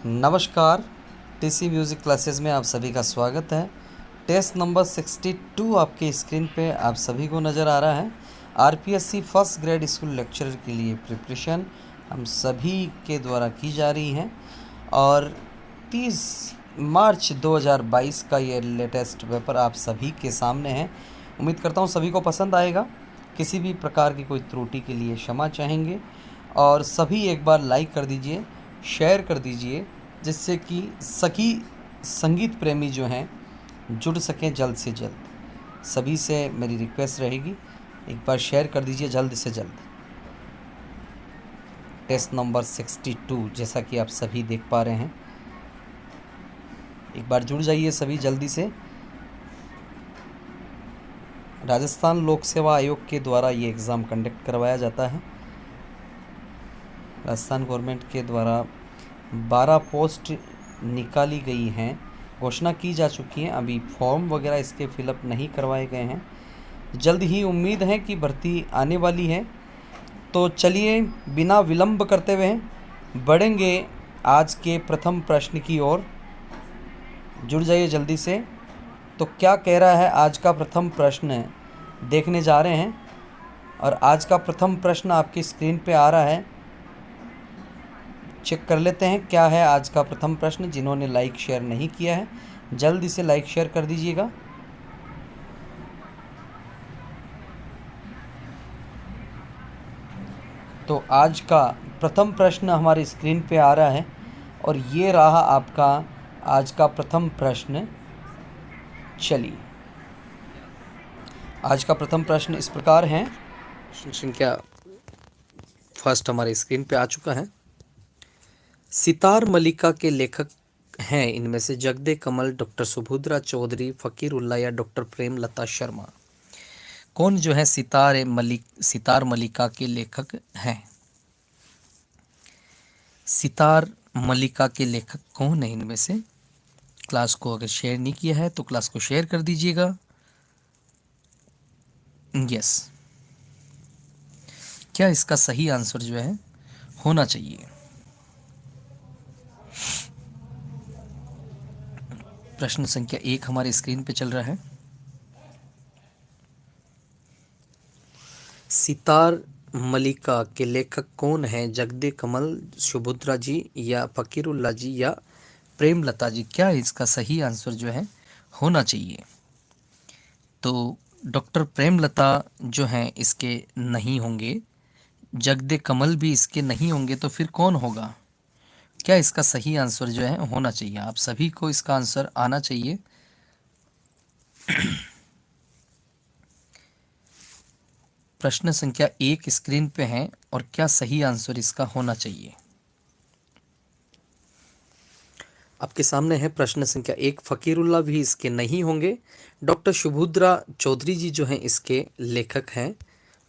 नमस्कार, TC music classes में आप सभी का स्वागत है। टेस्ट नंबर 62 आपके स्क्रीन पे आप सभी को नज़र आ रहा है। RPSC first grade school lecturer के लिए प्रिपरेशन हम सभी के द्वारा की जा रही है और 30 मार्च 2022 का ये लेटेस्ट पेपर आप सभी के सामने है। उम्मीद करता हूँ सभी को पसंद आएगा। किसी भी प्रकार की कोई त्रुटि के लिए क्षमा चाहेंगे और सभी एक बार लाइक कर दीजिए, शेयर कर दीजिए, जिससे कि सभी संगीत प्रेमी जो हैं जुड़ सकें जल्द से जल्द। सभी से मेरी रिक्वेस्ट रहेगी, एक बार शेयर कर दीजिए जल्द से जल्द। टेस्ट नंबर 62 जैसा कि आप सभी देख पा रहे हैं, एक बार जुड़ जाइए सभी जल्दी से। राजस्थान लोक सेवा आयोग के द्वारा ये एग्ज़ाम कंडक्ट करवाया जाता है। राजस्थान गवर्नमेंट के द्वारा 12 पोस्ट निकाली गई हैं, घोषणा की जा चुकी हैं। अभी फॉर्म वगैरह इसके फिलअप नहीं करवाए गए हैं। जल्द ही उम्मीद है कि भर्ती आने वाली है। तो चलिए बिना विलंब करते हुए बढ़ेंगे आज के प्रथम प्रश्न की ओर। जुड़ जाइए जल्दी से। तो क्या कह रहा है आज का प्रथम प्रश्न देखने जा रहे हैं और आज का प्रथम प्रश्न आपकी स्क्रीन पे आ रहा है। चेक कर लेते हैं क्या है आज का प्रथम प्रश्न। जिन्होंने लाइक शेयर नहीं किया है जल्दी से लाइक शेयर कर दीजिएगा। तो आज का प्रथम प्रश्न हमारी स्क्रीन पे आ रहा है और ये रहा आपका आज का प्रथम प्रश्न। चलिए आज का प्रथम प्रश्न इस प्रकार है। संख्या फर्स्ट हमारी स्क्रीन पे आ चुका है। सितार मलिका के लेखक हैं इनमें से जगदे कमल, डॉक्टर सुभद्रा चौधरी, फ़कीरुल्लाह या डॉक्टर प्रेमलता शर्मा। कौन जो है सितार मलिका के लेखक हैं? सितार मलिका के लेखक कौन है इनमें से? क्लास को अगर शेयर नहीं किया है तो क्लास को शेयर कर दीजिएगा। यस, क्या इसका सही आंसर जो है होना चाहिए? प्रश्न संख्या 1 हमारे स्क्रीन पे चल रहा है। सितार मलिका के लेखक कौन हैं? जगदे कमल, सुभद्रा जी या फ़कीरुल्लाह जी या प्रेमलता जी? क्या इसका सही आंसर जो है होना चाहिए? तो डॉक्टर प्रेमलता जो हैं इसके नहीं होंगे, जगदे कमल भी इसके नहीं होंगे, तो फिर कौन होगा? क्या इसका सही आंसर जो है होना चाहिए? आप सभी को इसका आंसर आना चाहिए। प्रश्न संख्या 1 स्क्रीन पे है और क्या सही आंसर इसका होना चाहिए? आपके सामने है प्रश्न संख्या 1। फ़कीरुल्लाह भी इसके नहीं होंगे। डॉक्टर सुभद्रा चौधरी जी जो हैं इसके लेखक हैं।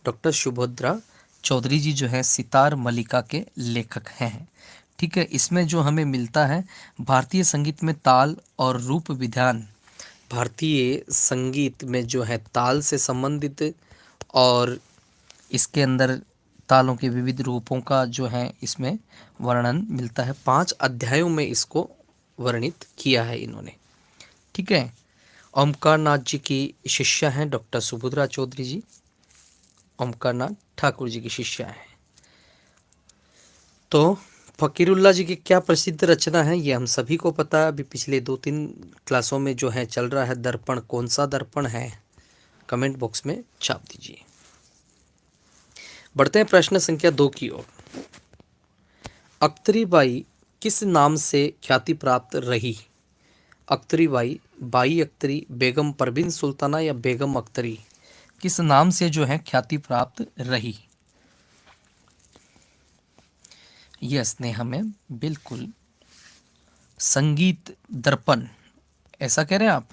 डॉक्टर सुभद्रा चौधरी जी जो है सितार मलिका के लेखक हैं। ठीक है, इसमें जो हमें मिलता है भारतीय संगीत में ताल और रूप विधान, भारतीय संगीत में जो है ताल से संबंधित और इसके अंदर तालों के विविध रूपों का जो है इसमें वर्णन मिलता है। 5 अध्यायों में इसको वर्णित किया है इन्होंने। ठीक है, ओमकार नाथ जी की शिष्या हैं डॉक्टर सुभद्रा चौधरी जी, ओमकार नाथ ठाकुर जी की शिष्या हैं। तो फ़कीरुल्लाह जी की क्या प्रसिद्ध रचना है ये हम सभी को पता है। अभी पिछले 2-3 क्लासों में जो है चल रहा है दर्पण। कौन सा दर्पण है? कमेंट बॉक्स में छाप दीजिए। बढ़ते हैं प्रश्न संख्या 2 की ओर। अख्तरी बाई किस नाम से ख्याति प्राप्त रही? अख्तरी बाई अख्तरी, बेगम परवीन सुल्ताना या बेगम अख्तरी? किस नाम से जो है ख्याति प्राप्त रही? यस नेहा मैम, बिल्कुल संगीत दर्पण, ऐसा कह रहे हैं आप?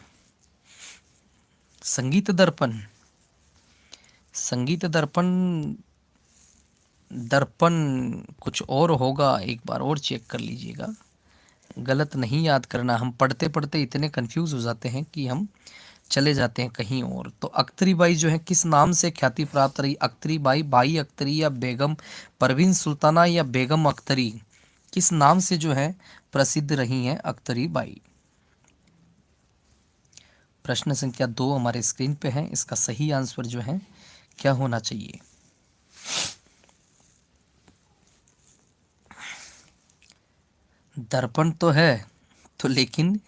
संगीत दर्पण, संगीत दर्पण, दर्पण कुछ और होगा, एक बार और चेक कर लीजिएगा। गलत नहीं याद करना, हम पढ़ते पढ़ते इतने कंफ्यूज हो जाते हैं कि हम चले जाते हैं कहीं और। तो अख्तरी बाई जो है किस नाम से ख्याति प्राप्त रही? अख्तरी बाई, बाई अख्तरी या बेगम परवीन सुल्ताना या बेगम अख्तरी? किस नाम से जो है प्रसिद्ध रही हैं अख्तरी बाई। प्रश्न संख्या 2 हमारे स्क्रीन पे है, इसका सही आंसर जो है क्या होना चाहिए। दर्पण तो है तो, लेकिन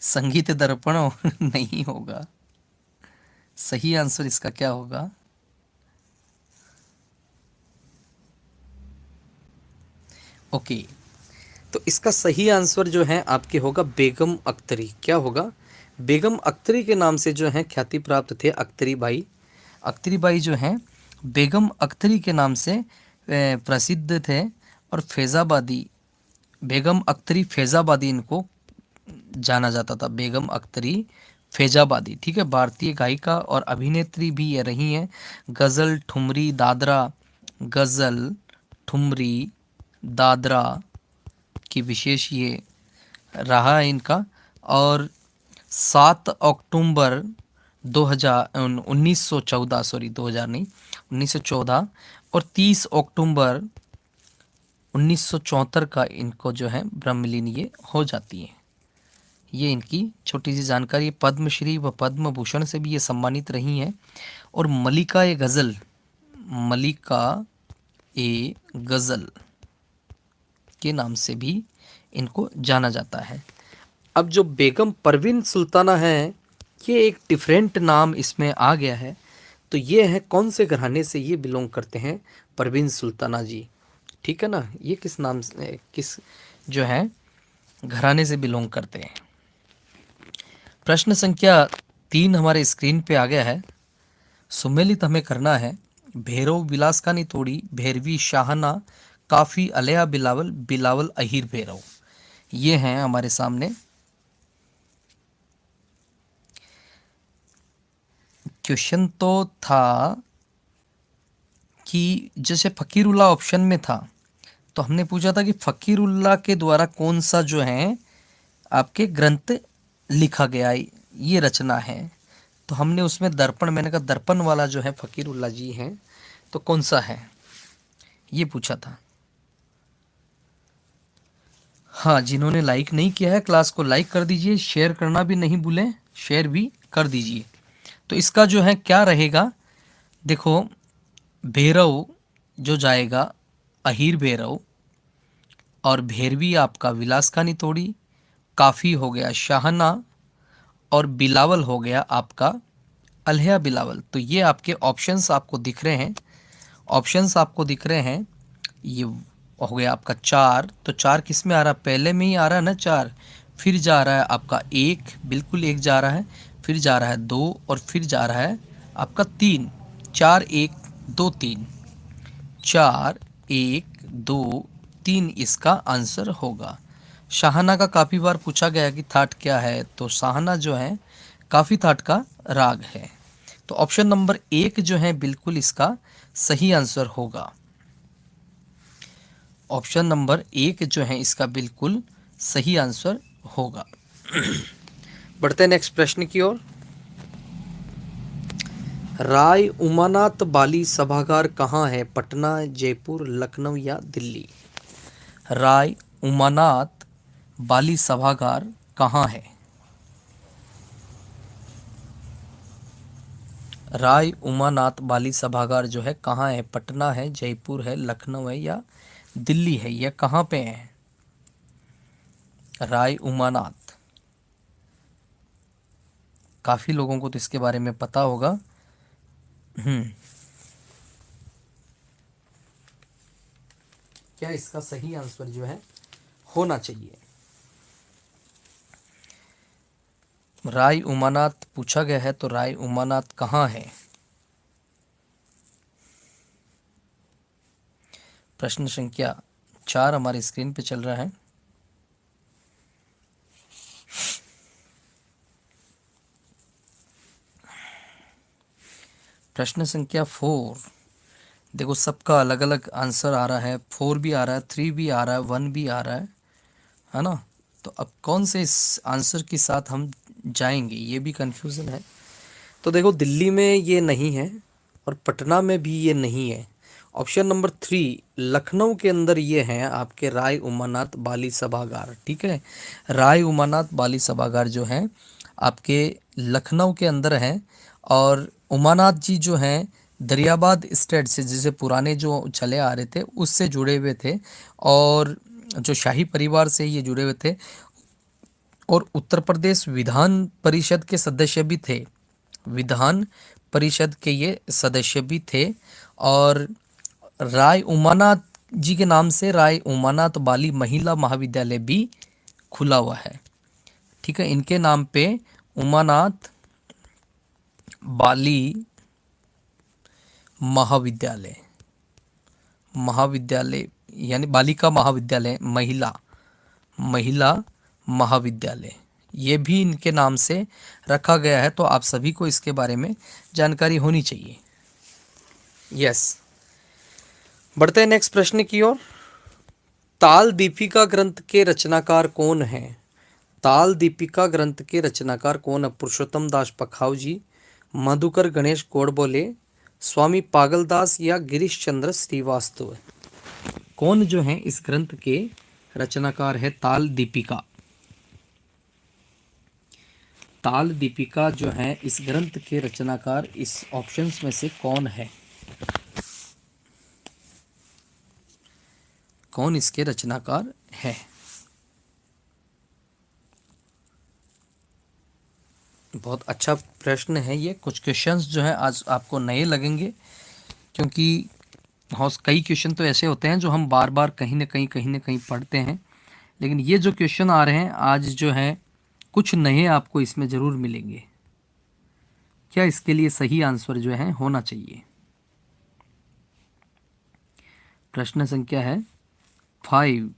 संगीत दर्पण नहीं होगा। सही आंसर इसका क्या होगा। ओके, तो इसका सही आंसर जो है आपके होगा बेगम अख्तरी। क्या होगा, बेगम अख्तरी के नाम से जो है ख्याति प्राप्त थे अख्तरी बाई। अख्तरी बाई जो हैं बेगम अख्तरी के नाम से प्रसिद्ध थे, और फैज़ाबादी, बेगम अख्तरी फैज़ाबादी इनको जाना जाता था। बेगम अख्तरी फैज़ाबादी, ठीक है। भारतीय गायिका और अभिनेत्री भी ये रही हैं। गज़ल, ठुमरी, दादरा, गज़ल, ठुमरी, दादरा की विशेष ये रहा है इनका। और 7 अक्टूबर 1914, सॉरी 2000 नहीं, 1914 और 30 अक्टूबर 1974 का इनको जो है ब्रह्मलीन ये हो जाती है। ये इनकी छोटी सी जानकारी। पद्मश्री व पद्म भूषण से भी ये सम्मानित रही हैं। और मलिका ए गज़ल, मलिका ए गज़ल के नाम से भी इनको जाना जाता है। अब जो बेगम परवीन सुल्ताना है, ये एक डिफरेंट नाम इसमें आ गया है। तो ये है कौन से घराने से ये बिलोंग करते हैं, परवीन सुल्ताना जी, ठीक है ना। ये किस नाम से, किस जो है घराने से बिलोंग करते हैं। प्रश्न संख्या 3 हमारे स्क्रीन पे आ गया है। सुमेलित हमें करना है। भैरव विलास का नहीं तोड़ी, भैरवी शाहना, काफी, अलया बिलावल, बिलावल अहीर भैरव, ये हैं हमारे सामने। क्वेश्चन तो था कि जैसे फकीरुल्लाह ऑप्शन में था, तो हमने पूछा था कि फकीरुल्लाह के द्वारा कौन सा जो है आपके ग्रंथ लिखा गया, ये रचना है। तो हमने उसमें दर्पण, मैंने कहा दर्पण वाला जो है फकीरुल्लाह जी हैं, तो कौन सा है ये पूछा था। हाँ, जिन्होंने लाइक नहीं किया है क्लास को लाइक कर दीजिए, शेयर करना भी नहीं भूलें, शेयर भी कर दीजिए। तो इसका जो है क्या रहेगा, देखो भैरव जो जाएगा अहीर भैरव, और भैरवी आपका विलास का नितोड़ी, काफ़ी हो गया शाहना, और बिलावल हो गया आपका अलहया बिलावल। तो ये आपके ऑप्शंस आपको दिख रहे हैं, ऑप्शंस आपको दिख रहे हैं। ये हो गया आपका 4, तो 4 किस में आ रहा है, पहले में ही आ रहा है ना 4, फिर जा रहा है आपका 1, बिल्कुल 1 जा रहा है, फिर जा रहा है 2, और फिर जा रहा है आपका 3। 4 1 2 3, 4 1 2 3 इसका आंसर होगा। शाहना का काफ़ी बार पूछा गया कि थाट क्या है, तो शाहना जो है काफ़ी थाट का राग है। तो ऑप्शन नंबर 1 जो है बिल्कुल इसका सही आंसर होगा। ऑप्शन नंबर 1 जो है इसका बिल्कुल सही आंसर होगा। बढ़ते हैं नेक्स्ट प्रश्न की ओर। राय उमानाथ बाली सभागार कहाँ है, पटना, जयपुर, लखनऊ या दिल्ली। राय उमानाथ बाली सभागार कहाँ है। राय उमानाथ बाली सभागार जो है कहाँ है, पटना है, जयपुर है, लखनऊ है या दिल्ली है, यह कहाँ पे है। राय उमानाथ, काफ़ी लोगों को तो इसके बारे में पता होगा। क्या इसका सही आंसर जो है होना चाहिए। राय उमानाथ पूछा गया है, तो राय उमानाथ कहाँ है। प्रश्न संख्या 4 हमारे स्क्रीन पे चल रहा है। प्रश्न संख्या 4, देखो सबका अलग अलग आंसर आ रहा है। 4 भी आ रहा है, 3 भी आ रहा है, 1 भी आ रहा है ना। तो अब कौन से इस आंसर के साथ हम जाएंगे, ये भी कंफ्यूजन है। तो देखो दिल्ली में ये नहीं है, और पटना में भी ये नहीं है, ऑप्शन नंबर 3 लखनऊ के अंदर ये हैं आपके राय उमानाथ बाली सभागार। ठीक है, राय उमानाथ बाली सभागार जो है आपके लखनऊ के अंदर है। और उमानाथ जी जो हैं दरियाबाद स्टेट से, जिसे पुराने जो चले आ रहे थे उससे जुड़े हुए थे, और जो शाही परिवार से ये जुड़े हुए थे, और उत्तर प्रदेश विधान परिषद के सदस्य भी थे, विधान परिषद के ये सदस्य भी थे। और राय उमानाथ जी के नाम से राय उमानाथ बाली महिला महाविद्यालय भी खुला हुआ है। ठीक है, इनके नाम पे उमानाथ बाली महाविद्यालय, महाविद्यालय यानी बालिका महाविद्यालय, महिला महिला महाविद्यालय, ये भी इनके नाम से रखा गया है। तो आप सभी को इसके बारे में जानकारी होनी चाहिए। यस, बढ़ते हैं नेक्स्ट प्रश्न की ओर। ताल दीपिका ग्रंथ के रचनाकार कौन हैं? ताल दीपिका ग्रंथ के रचनाकार कौन है? पुरुषोत्तम दास पखाव जी, मधुकर गणेश गोडबोले, स्वामी पागलदास या गिरीश चंद्र श्रीवास्तव? कौन जो है इस ग्रंथ के रचनाकार है ताल दीपिका? ताल दीपिका जो है इस ग्रंथ के रचनाकार इस ऑप्शंस में से कौन है? कौन इसके रचनाकार है? बहुत अच्छा प्रश्न है ये। कुछ क्वेश्चंस जो है आज आपको नए लगेंगे, क्योंकि कई क्वेश्चन तो ऐसे होते हैं जो हम बार बार कहीं ना कहीं पढ़ते हैं, लेकिन ये जो क्वेश्चन आ रहे हैं आज जो है कुछ नए आपको इसमें ज़रूर मिलेंगे। क्या इसके लिए सही आंसर जो है होना चाहिए? प्रश्न संख्या है 5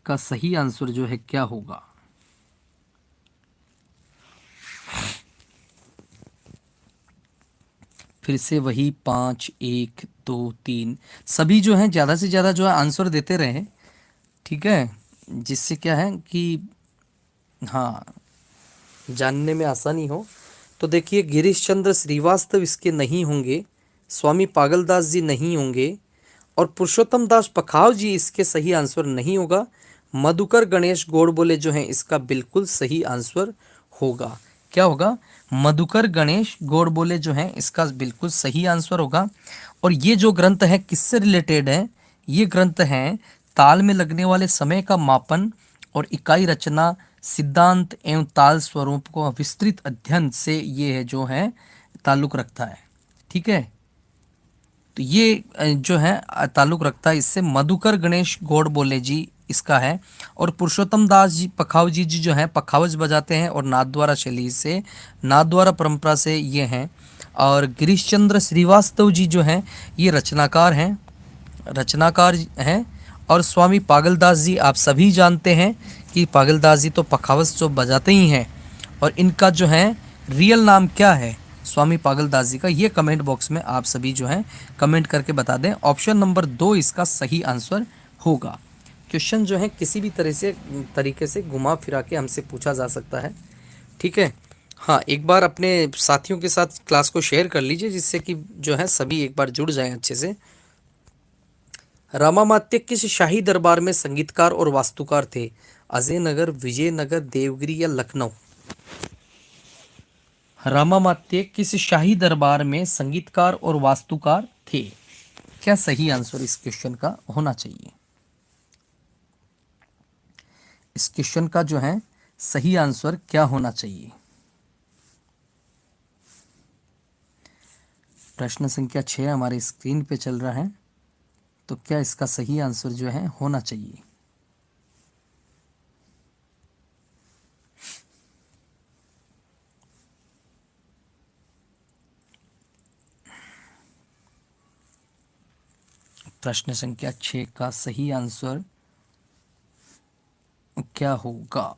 का सही आंसर जो है क्या होगा? फिर से वही 5, 1, 2, 3 सभी जो हैं ज़्यादा से ज़्यादा जो है आंसर देते रहे। ठीक है, जिससे क्या है कि हाँ जानने में आसानी हो। तो देखिए, गिरीश चंद्र श्रीवास्तव इसके नहीं होंगे, स्वामी पागलदास जी नहीं होंगे, और पुरुषोत्तम दास पखाव जी इसके सही आंसर नहीं होगा। मधुकर गणेश गोडबोले जो हैं इसका बिल्कुल सही आंसर होगा। क्या होगा? मधुकर गणेश गोडबोले जो हैं इसका बिल्कुल सही आंसर होगा। और ये जो ग्रंथ है किससे रिलेटेड है? ये ग्रंथ हैं ताल में लगने वाले समय का मापन और इकाई रचना सिद्धांत एवं ताल स्वरूप को विस्तृत अध्ययन से ये जो है ताल्लुक रखता है। ठीक है, तो ये जो है ताल्लुक रखता है इससे। मधुकर गणेश गोडबोले जी इसका है, और पुरुषोत्तम दास जी पखाव जी जो है पखावज बजाते हैं और नाथद्वारा शैली से, नाथद्वारा परंपरा से ये हैं। और गिरीश चंद्र श्रीवास्तव जी जो हैं ये रचनाकार हैं। और स्वामी पागलदास जी आप सभी जानते हैं कि पागलदास जी तो पखावज तो बजाते ही हैं, और इनका जो है रियल नाम क्या है स्वामी पागलदास जी का, ये कमेंट बॉक्स में आप सभी जो हैं कमेंट करके बता दें। ऑप्शन नंबर 2 इसका सही आंसर होगा। क्वेश्चन जो है किसी भी तरीके से घुमा फिरा के हमसे पूछा जा सकता है। ठीक है, हाँ एक बार अपने साथियों के साथ क्लास को शेयर कर लीजिए, जिससे कि जो है सभी एक बार जुड़ जाएं अच्छे से। रामामात्य किस शाही दरबार में संगीतकार और वास्तुकार थे? अजयनगर, विजयनगर, देवगिरी या लखनऊ? रामामात्य किस शाही दरबार में संगीतकार और वास्तुकार थे? क्या सही आंसर इस क्वेश्चन का होना चाहिए? इस क्वेश्चन का जो है सही आंसर क्या होना चाहिए? प्रश्न संख्या 6 हमारे स्क्रीन पे चल रहा है, तो क्या इसका सही आंसर जो है होना चाहिए? प्रश्न संख्या 6 का सही आंसर क्या होगा?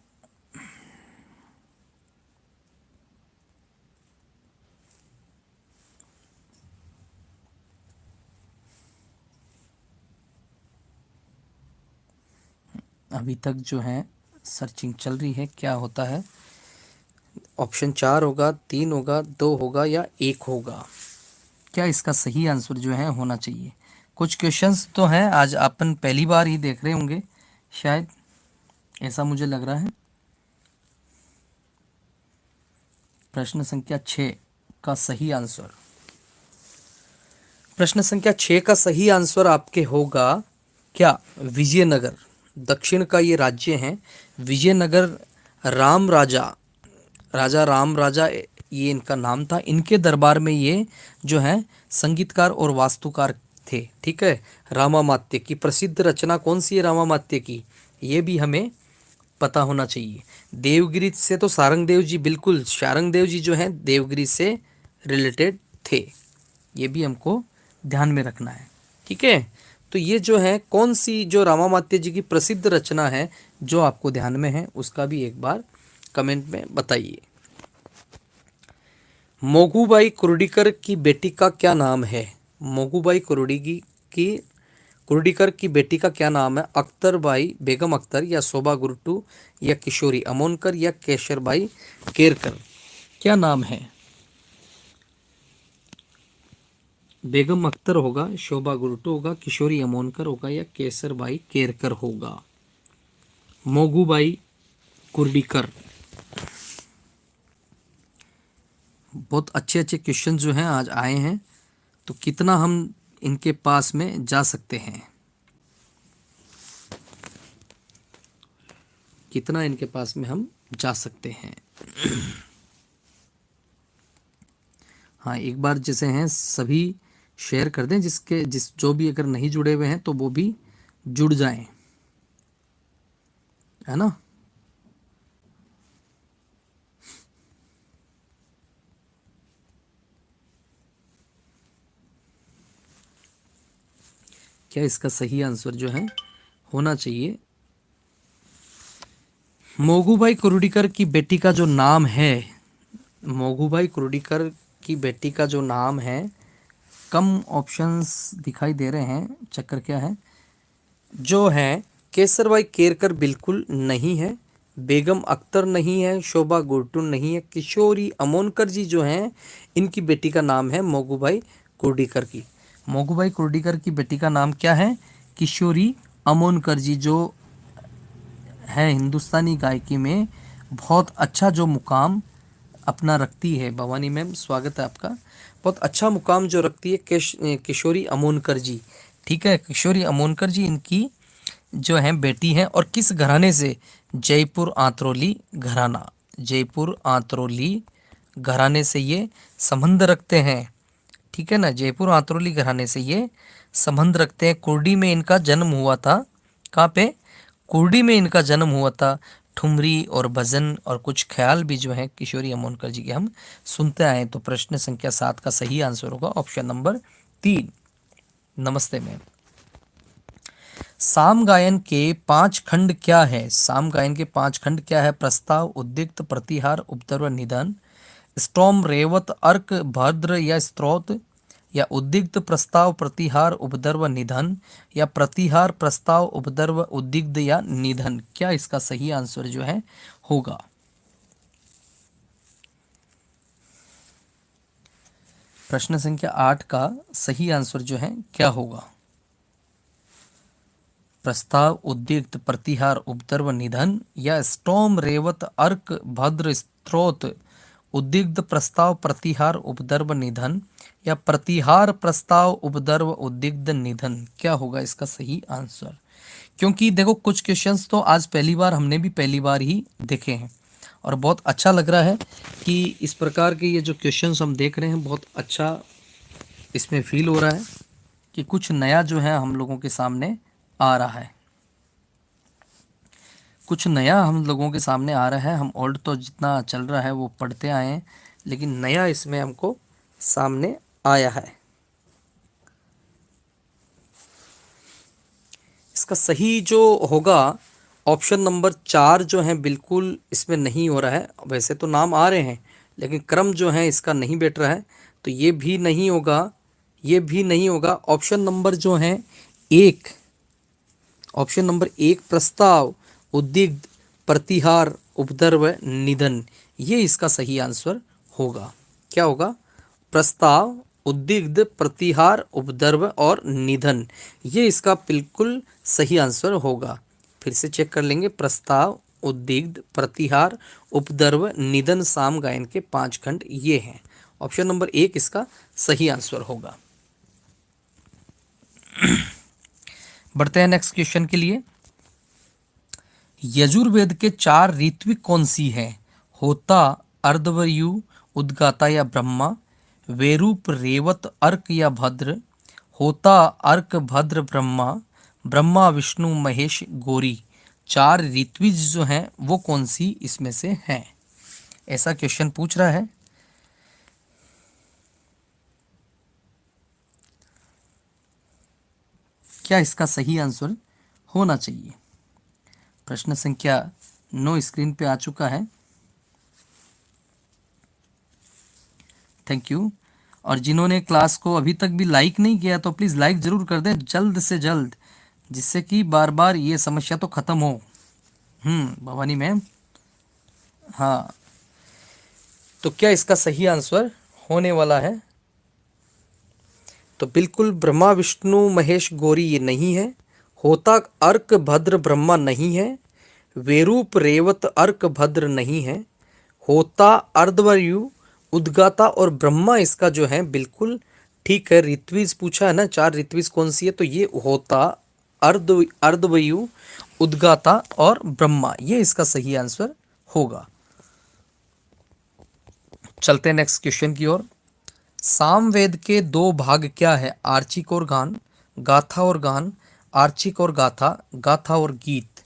अभी तक जो है सर्चिंग चल रही है, क्या होता है? ऑप्शन 4 होगा, 3 होगा, 2 होगा या 1 होगा? क्या इसका सही आंसर जो है होना चाहिए? कुछ क्वेश्चंस तो हैं आज अपन पहली बार ही देख रहे होंगे, शायद ऐसा मुझे लग रहा है। प्रश्न संख्या 6 का सही आंसर, प्रश्न संख्या 6 का सही आंसर आपके होगा क्या? विजयनगर। दक्षिण का ये राज्य है विजयनगर। राम राजा, राजा राम राजा ये इनका नाम था। इनके दरबार में ये जो है संगीतकार और वास्तुकार थे। ठीक है। रामामात्य की प्रसिद्ध रचना कौन सी है रामामात्य की, ये भी हमें पता होना चाहिए। देवगिरी से तो सारंगदेव जी, बिल्कुल सारंगदेव जी जो हैं देवगिरी से रिलेटेड थे, ये भी हमको ध्यान में रखना है। ठीक है। तो ये जो है कौन सी जो रामामात्य जी की प्रसिद्ध रचना है जो आपको ध्यान में है, उसका भी एक बार कमेंट में बताइए। मोगूबाई कुर्डीकर की बेटी का क्या नाम है? मोगूबाई कुर्डीकर की बेटी का क्या नाम है? अख्तरबाई बेगम अख्तर, या शोभा गुरटू, या किशोरी अमोनकर, या केसरबाई केरकर, क्या नाम है? बेगम अख्तर होगा, शोभा गुरटू होगा, किशोरी अमोनकर होगा, या केसरबाई केरकर होगा? मोगूबाई कुर्डीकर। बहुत अच्छे अच्छे क्वेश्चन जो हैं आज आए हैं, तो कितना हम इनके पास में जा सकते हैं, कितना इनके पास में हम जा सकते हैं। हाँ, एक बार जैसे हैं सभी शेयर कर दें, जिस जो भी अगर नहीं जुड़े हुए हैं तो वो भी जुड़ जाएं, है ना। क्या इसका सही आंसर जो है होना चाहिए? मोगूबाई कुर्डीकर की बेटी का जो नाम है, मोगूबाई कुर्डीकर की बेटी का जो नाम है, कम ऑप्शंस दिखाई दे रहे हैं, चक्कर क्या है? जो है केसरबाई केरकर बिल्कुल नहीं है, बेगम अख्तर नहीं है, शोभा गुरटू नहीं है, किशोरी अमोनकर जी जो हैं इनकी बेटी का नाम है मोगूबाई कुर्डीकर की। मोगूबाई कुर्डीकर की बेटी का नाम क्या है? किशोरी अमोनकर जी, जो है हिंदुस्तानी गायकी में बहुत अच्छा जो मुकाम अपना रखती है। भवानी मैम स्वागत है आपका। बहुत अच्छा मुकाम जो रखती है किशोरी अमोनकर जी। ठीक है, किशोरी अमोनकर जी इनकी जो है बेटी हैं, और किस घराने से? जयपुर आंतरोली घराना, जयपुर आंतरोली घराने से ये संबंध रखते हैं। ठीक है ना, जयपुर आंतरोली घराने से ये संबंध रखते हैं। कुर्डी में इनका जन्म हुआ था। कहाँ पे? कुर्डी में इनका जन्म हुआ था। ठुमरी और भजन और कुछ ख्याल भी जो है किशोरी अमोनकर जी के हम सुनते आए। तो प्रश्न संख्या 7 का सही आंसर होगा ऑप्शन नंबर 3। नमस्ते मैम। साम गायन के 5 खंड क्या है? साम गायन के 5 खंड क्या है? प्रस्ताव, उद्दिक्त, प्रतिहार, उपद्रव, निधन, स्टोम, रेवत, अर्क, भद्र, या स्त्रोत, या उद्दिक्त, प्रस्ताव, प्रतिहार, उपद्रव, निधन, या प्रतिहार, प्रस्ताव, उपद्रव, उद्दिग्ध, या निधन। क्या इसका सही आंसर जो है होगा? प्रश्न संख्या 8 का सही आंसर जो है क्या होगा? प्रस्ताव, उद्दिक्त, प्रतिहार, उपद्रव, निधन, या स्टोम, रेवत, अर्क, भद्र, स्त्रोत, उद्दिग्ध, प्रस्ताव, प्रतिहार, उपद्रव, निधन, या प्रतिहार, प्रस्ताव, उपद्रव, उद्दिग्ध, निधन। क्या होगा इसका सही आंसर? क्योंकि देखो कुछ क्वेश्चंस तो आज पहली बार हमने भी पहली बार ही देखे हैं, और बहुत अच्छा लग रहा है कि इस प्रकार के ये जो क्वेश्चंस हम देख रहे हैं, बहुत अच्छा इसमें फील हो रहा है कि कुछ नया जो है हम लोगों के सामने आ रहा है, कुछ नया हम लोगों के सामने आ रहा है। हम ओल्ड तो जितना चल रहा है वो पढ़ते आए हैं, लेकिन नया इसमें हमको सामने आया है। इसका सही जो होगा ऑप्शन नंबर 4 जो है बिल्कुल इसमें नहीं हो रहा है। वैसे तो नाम आ रहे हैं लेकिन क्रम जो है इसका नहीं बैठ रहा है, तो ये भी नहीं होगा, ये भी नहीं होगा। ऑप्शन नंबर जो है 1, ऑप्शन नंबर 1 प्रस्ताव, उद्दिग्ध, प्रतिहार, उपद्रव, निधन, ये इसका सही आंसर होगा। क्या होगा? प्रस्ताव, उद्विग्न, प्रतिहार, उपद्रव और निधन, ये इसका बिल्कुल सही आंसर होगा। फिर से चेक कर लेंगे। प्रस्ताव, उद्विग्न, प्रतिहार, उपद्रव, निधन, साम गायन के 5 खंड ये हैं। ऑप्शन नंबर 1 इसका सही आंसर होगा। बढ़ते हैं नेक्स्ट क्वेश्चन के लिए। यजुर्वेद के 4 ऋत्विक कौन सी है? होता, अर्धवायु, उद्गाता या ब्रह्मा, वेरूप, रेवत, अर्क या भद्र, होता, अर्क, भद्र, ब्रह्मा, ब्रह्मा, विष्णु, महेश, गौरी। 4 ऋत्विज जो हैं वो कौन सी इसमें से हैं? ऐसा क्वेश्चन पूछ रहा है। क्या इसका सही आंसर होना चाहिए? प्रश्न संख्या 9 स्क्रीन पे आ चुका है। Thank you. और जिन्होंने क्लास को अभी तक भी लाइक नहीं किया तो प्लीज़ लाइक ज़रूर कर दें जल्द से जल्द, जिससे कि बार बार ये समस्या तो ख़त्म हो। भवानी मैम, हाँ, तो क्या इसका सही आंसर होने वाला है? तो बिल्कुल ब्रह्मा, विष्णु, महेश, गौरी ये नहीं है। होता, अर्क, भद्र, ब्रह्मा नहीं है। वेरूप, रेवत, अर्क, भद्र नहीं है। होता, अर्धवायु, उद्गाता और ब्रह्मा इसका जो है बिल्कुल ठीक है। ऋत्विज पूछा है ना, 4 ऋत्विज कौन सी है, तो ये होता, अर्धवायु, उद्गाता और ब्रह्मा, ये इसका सही आंसर होगा। चलते हैं नेक्स्ट क्वेश्चन की ओर। सामवेद के 2 भाग क्या है? आर्चिक और गान, गाथा और गान, आर्चिक और गाथा, गाथा और गीत।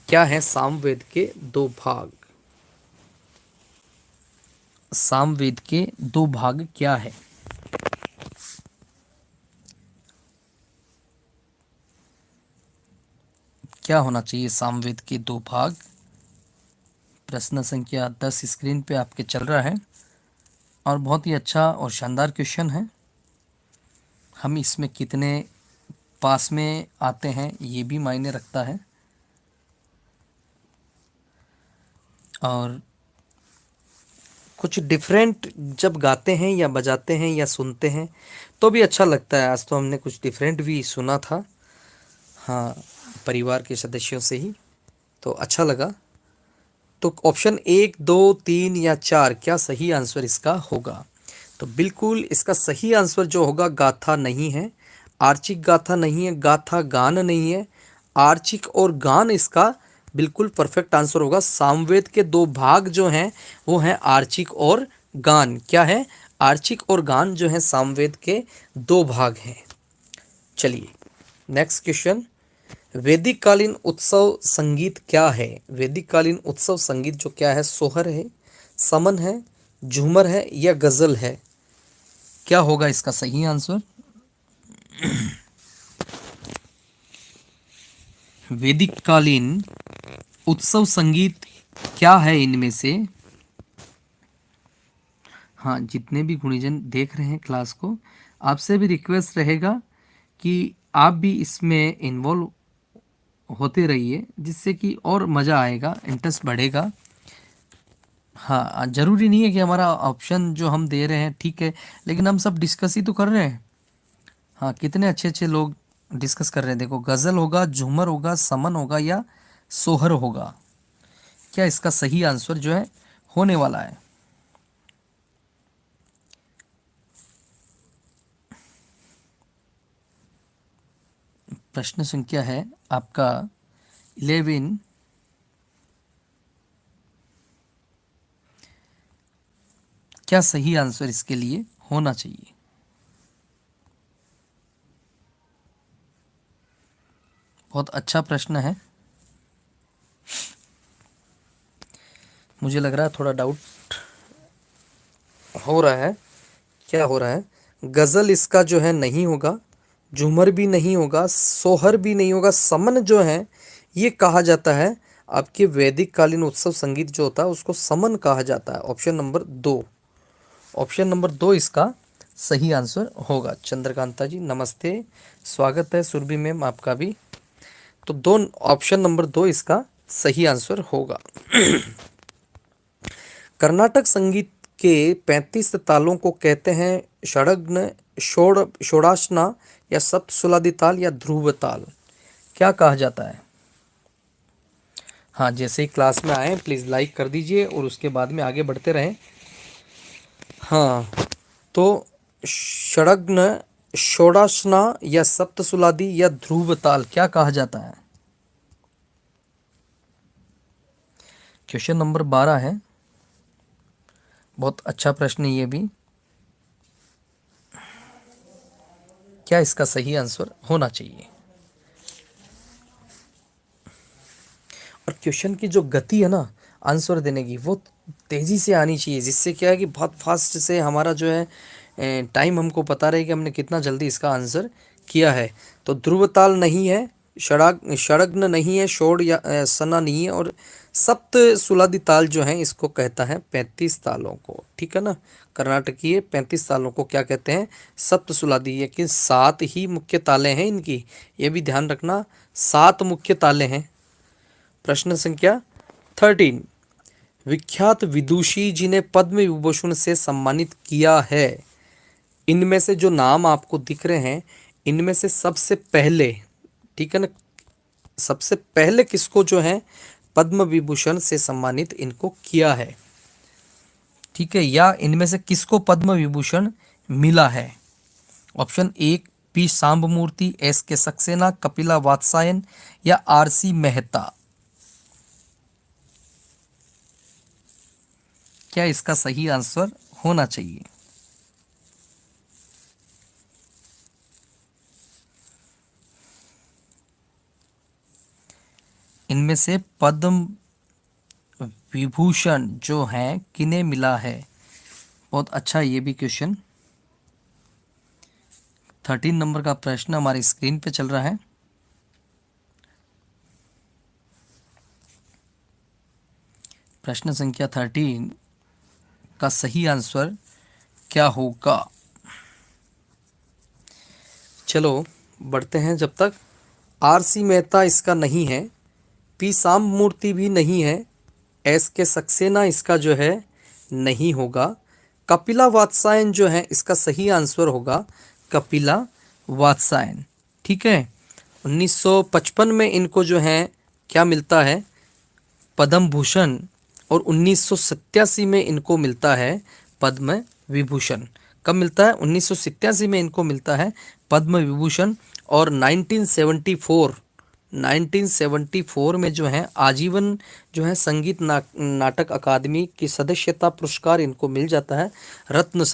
क्या है सामवेद के 2 भाग? सामवेद के 2 भाग क्या है? क्या होना चाहिए सामवेद के 2 भाग? प्रश्न संख्या 10 स्क्रीन पे आपके चल रहा है और बहुत ही अच्छा और शानदार क्वेश्चन है। हम इसमें कितने पास में आते हैं ये भी मायने रखता है, और कुछ डिफरेंट जब गाते हैं या बजाते हैं या सुनते हैं तो भी अच्छा लगता है। आज तो हमने कुछ डिफरेंट भी सुना था, हाँ, परिवार के सदस्यों से ही, तो अच्छा लगा। तो ऑप्शन 1, 2, 3 या 4 क्या सही आंसर इसका होगा? तो बिल्कुल इसका सही आंसर जो होगा गाथा नहीं है, आर्चिक गाथा नहीं है, गाथा गान नहीं है, आर्चिक और गान इसका बिल्कुल परफेक्ट आंसर होगा। सामवेद के 2 भाग जो हैं वो हैं आर्चिक और गान। क्या है? आर्चिक और गान जो है सामवेद के 2 भाग हैं। चलिए नेक्स्ट क्वेश्चन। वैदिक कालीन उत्सव संगीत क्या है? वैदिक कालीन उत्सव संगीत जो क्या है? सोहर है, समन है, झूमर है या गजल है? क्या होगा इसका सही आंसर? वैदिक कालीन उत्सव संगीत क्या है इनमें से? हाँ, जितने भी गुणीजन देख रहे हैं क्लास को, आपसे भी रिक्वेस्ट रहेगा कि आप भी इसमें इन्वॉल्व होते रहिए, जिससे कि और मज़ा आएगा, इंटरेस्ट बढ़ेगा। हाँ, ज़रूरी नहीं है कि हमारा ऑप्शन जो हम दे रहे हैं ठीक है, लेकिन हम सब डिस्कस ही तो कर रहे हैं। हाँ, कितने अच्छे अच्छे लोग डिस्कस कर रहे हैं। देखो, गज़ल होगा, झूमर होगा, समन होगा या सोहर होगा? क्या इसका सही आंसर जो है होने वाला है? प्रश्न संख्या है आपका 11। क्या सही आंसर इसके लिए होना चाहिए? बहुत अच्छा प्रश्न है। मुझे लग रहा है थोड़ा डाउट हो रहा है। क्या हो रहा है? गज़ल इसका जो है नहीं होगा, झूमर भी नहीं होगा, सोहर भी नहीं होगा, समन जो है ये कहा जाता है आपके वैदिक कालीन उत्सव संगीत जो होता है उसको समन कहा जाता है। ऑप्शन नंबर 2, ऑप्शन नंबर 2 इसका सही आंसर होगा। चंद्रकांता जी नमस्ते, स्वागत है। सुरभि मैम आपका भी। तो ऑप्शन नंबर 2 इसका सही आंसर होगा। कर्नाटक संगीत के 35 तालों को कहते हैं षड्गन, षोड़ाशना या सप्तसुलादी ताल या ध्रुव ताल? क्या कहा जाता है? हाँ, जैसे ही क्लास में आए प्लीज़ लाइक कर दीजिए और उसके बाद में आगे बढ़ते रहें। हाँ, तो षड्गन, षोड़ाशना या सप्तसुलादी या ध्रुव ताल क्या कहा जाता है? क्वेश्चन नंबर 12 है, बहुत अच्छा प्रश्न है ये भी। क्या इसका सही आंसर होना चाहिए? और क्वेश्चन की जो गति है ना आंसर देने की, वो तेज़ी से आनी चाहिए, जिससे क्या है कि बहुत फास्ट से हमारा जो है टाइम हमको पता रहे कि हमने कितना जल्दी इसका आंसर किया है। तो ध्रुव ताल नहीं है, षड्गन नहीं है, षोड़ या सना नहीं है, और सप्त सुलादी ताल जो है इसको कहता है 35 तालों को, ठीक है ना। कर्नाटकीय 35 तालों को क्या कहते हैं? सप्त सुलादी। लेकिन 7 ही मुख्य ताले हैं इनकी, ये भी ध्यान रखना, 7 मुख्य ताले हैं। प्रश्न संख्या 13, विख्यात विदुषी जिन्हें पद्म विभूषण से सम्मानित किया है, इनमें से जो नाम आपको दिख रहे हैं, इनमें से सबसे पहले, ठीक है ना, सबसे पहले किसको जो है पद्म विभूषण से सम्मानित इनको किया है, ठीक है, या इनमें से किसको पद्म विभूषण मिला है? ऑप्शन 1 पी सांबमूर्ति, एस के सक्सेना, कपिला वात्सायन या आरसी मेहता। क्या इसका सही आंसर होना चाहिए? इनमें से पद्म विभूषण जो है किन्हें मिला है? बहुत अच्छा ये भी क्वेश्चन। 13 नंबर का प्रश्न हमारी स्क्रीन पे चल रहा है। प्रश्न संख्या 13 का सही आंसर क्या होगा? चलो बढ़ते हैं। जब तक आरसी मेहता इसका नहीं है, पी सांबमूर्ति भी नहीं है, एस के सक्सेना इसका जो है नहीं होगा, कपिला वात्सायन जो है इसका सही आंसर होगा कपिला वात्सायन, ठीक है। 1955 में इनको जो है क्या मिलता है? पद्म भूषण, और 1987 में इनको मिलता है पद्म विभूषण। कब मिलता है? 1987 में इनको मिलता है पद्म विभूषण, और 1974 में जो है आजीवन जो है संगीत नाटक अकादमी की सदस्यता पुरस्कार इनको मिल जाता है, रत्न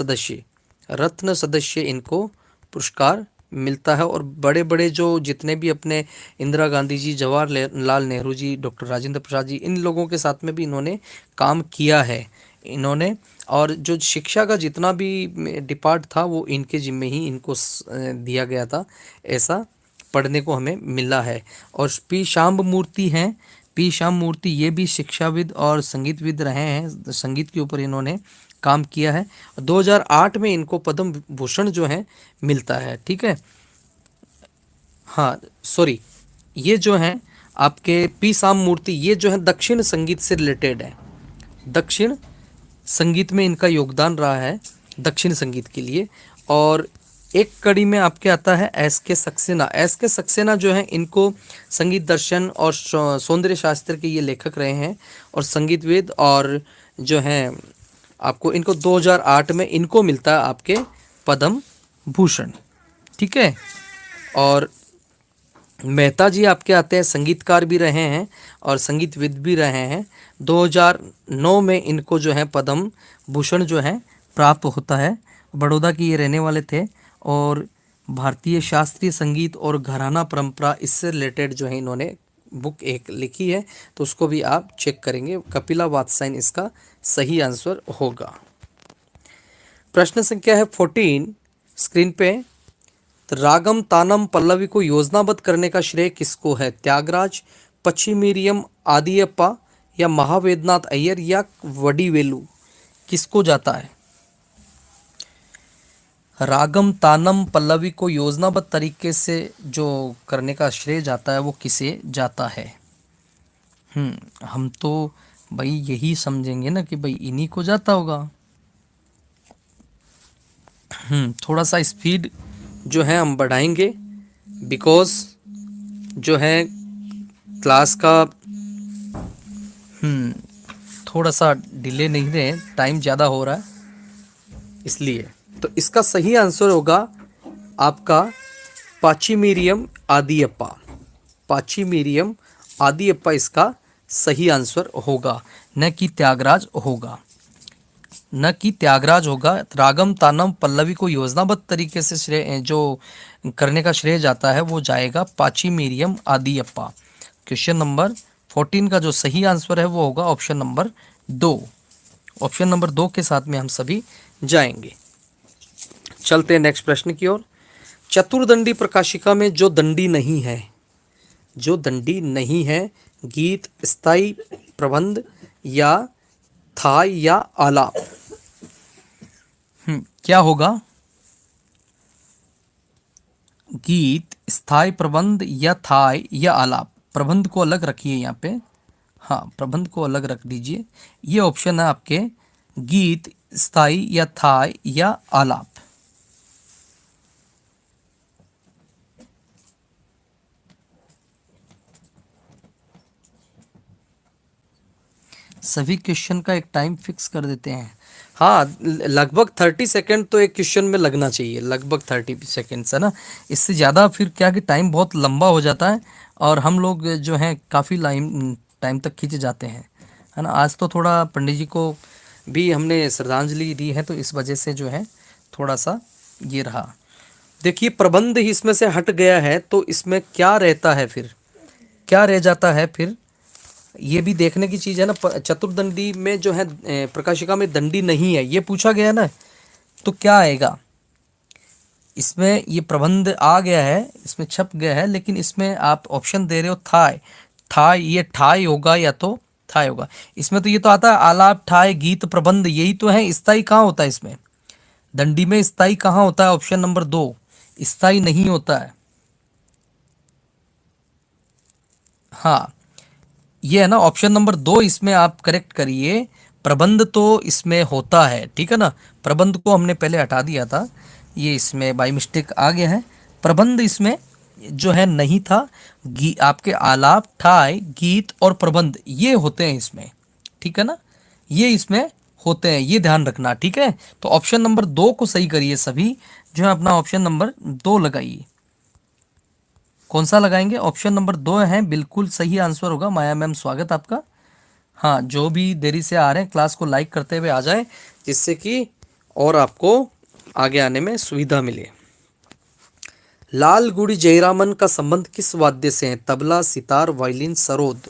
सदस्य इनको पुरस्कार मिलता है। और बड़े बड़े जो जितने भी अपने इंदिरा गांधी जी, जवाहरलाल नेहरू जी, डॉक्टर राजेंद्र प्रसाद जी, इन लोगों के साथ में भी इन्होंने काम किया है इन्होंने। और जो शिक्षा का जितना भी डिपार्ट था वो इनके जिम्मे ही इनको दिया गया था, ऐसा पढ़ने को हमें मिला है। और पी शाम्बमूर्ति हैं, पी शाम्बमूर्ति ये भी शिक्षाविद और संगीतविद रहे हैं, संगीत के ऊपर इन्होंने काम किया है। 2008 में इनको पद्म भूषण जो है मिलता है, ठीक है। हाँ सॉरी, ये जो है आपके पी सांबमूर्ति, ये जो है दक्षिण संगीत से रिलेटेड है, दक्षिण संगीत में इनका योगदान रहा है, दक्षिण संगीत के लिए। और एक कड़ी में आपके आता है एस के सक्सेना जो है इनको संगीत दर्शन और सौंदर्य शास्त्र के ये लेखक रहे हैं और संगीतविद, और जो है आपको इनको 2008 में इनको मिलता है आपके पद्म भूषण, ठीक है। और मेहता जी आपके आते हैं, संगीतकार भी रहे हैं और संगीतविद भी रहे हैं। 2009 में इनको जो है पद्म भूषण जो है प्राप्त होता है। बड़ौदा की ये रहने वाले थे और भारतीय शास्त्रीय संगीत और घराना परंपरा इससे रिलेटेड जो है इन्होंने बुक एक लिखी है, तो उसको भी आप चेक करेंगे। कपिला वात्सायन इसका सही आंसर होगा। प्रश्न संख्या है 14 स्क्रीन पे। रागम तानम पल्लवी को योजनाबद्ध करने का श्रेय किसको है? त्यागराज, पश्चिमीरियम आदियप्पा या महावेदनाथ अय्यर या वडीवेलु, किसको जाता है? रागम तानम पल्लवी को योजनाबद्ध तरीके से जो करने का श्रेय जाता है वो किसे जाता है? हम तो भाई यही समझेंगे ना कि भाई इन्हीं को जाता होगा, थोड़ा सा स्पीड जो है हम बढ़ाएंगे, बिकॉज जो है क्लास का थोड़ा सा डिले नहीं रहे, टाइम ज़्यादा हो रहा है इसलिए। तो इसका सही आंसर होगा आपका पाचिमेरियम आदियप्पा। पाचिमेरियम आदियप्पा इसका सही आंसर होगा, न कि त्यागराज होगा, न कि त्यागराज होगा। रागम तानम पल्लवी को योजनाबद्ध तरीके से श्रेय जो करने का श्रेय जाता है वो जाएगा पाचिमेरियम आदियप्पा। क्वेश्चन नंबर 14 का जो सही आंसर है वो होगा ऑप्शन नंबर 2। ऑप्शन नंबर 2 के साथ में हम सभी जाएंगे। चलते हैं नेक्स्ट प्रश्न की ओर। चतुर्दंडी प्रकाशिका में जो दंडी नहीं है, जो दंडी नहीं है, गीत, स्थाई, प्रबंध या थाय या आलाप, क्या होगा? गीत, स्थाई, प्रबंध या थाय या आलाप। प्रबंध को अलग रखिए यहाँ पे, हाँ प्रबंध को अलग रख दीजिए। ये ऑप्शन है आपके गीत, स्थाई या थाय या आलाप। सभी क्वेश्चन का एक टाइम फिक्स कर देते हैं। हाँ, लगभग 30 सेकंड तो एक क्वेश्चन में लगना चाहिए, लगभग 30 सेकंड्स है ना। इससे ज़्यादा फिर क्या कि टाइम बहुत लंबा हो जाता है और हम लोग जो हैं काफ़ी टाइम तक खींचे जाते हैं, है ना। आज तो थोड़ा पंडित जी को भी हमने श्रद्धांजलि दी है तो इस वजह से जो है थोड़ा सा ये रहा। देखिए प्रबंध ही इसमें से हट गया है तो इसमें क्या रहता है, फिर क्या रह जाता है, फिर ये भी देखने की चीज़ है ना। चतुर्दंडी में जो है प्रकाशिका में दंडी नहीं है, ये पूछा गया ना, तो क्या आएगा इसमें? ये प्रबंध आ गया है, इसमें छप गया है, लेकिन इसमें आप ऑप्शन दे रहे हो थाय। थाय, ये ठाय होगा या तो थाय होगा। इसमें तो ये तो आता है आलाप, ठाय, गीत, प्रबंध, यही तो है। स्थाई कहाँ होता है इसमें? दंडी में स्थाई कहाँ होता है? ऑप्शन नंबर 2 स्थाई नहीं होता है। हाँ ये है ना ऑप्शन नंबर 2, इसमें आप करेक्ट करिए। प्रबंध तो इसमें होता है, ठीक है ना। प्रबंध को हमने पहले हटा दिया था, ये इसमें बाय मिस्टेक आ गया है। प्रबंध इसमें जो है नहीं था। आपके आलाप, ठाय, गीत और प्रबंध ये होते हैं इसमें, ठीक है ना, ये इसमें होते हैं, ये ध्यान रखना, ठीक है। तो ऑप्शन नंबर 2 को सही करिए सभी, जो है अपना ऑप्शन नंबर 2 लगाइए। कौन सा लगाएंगे? ऑप्शन नंबर 2 है, बिल्कुल सही आंसर होगा। माया मैम स्वागत आपका। हाँ जो भी देरी से आ रहे हैं क्लास को लाइक करते हुए आ जाएं, जिससे कि और आपको आगे आने में सुविधा मिले। लाल गुड़ी जयरामन का संबंध किस वाद्य से है? तबला, सितार, वायलिन, सरोद,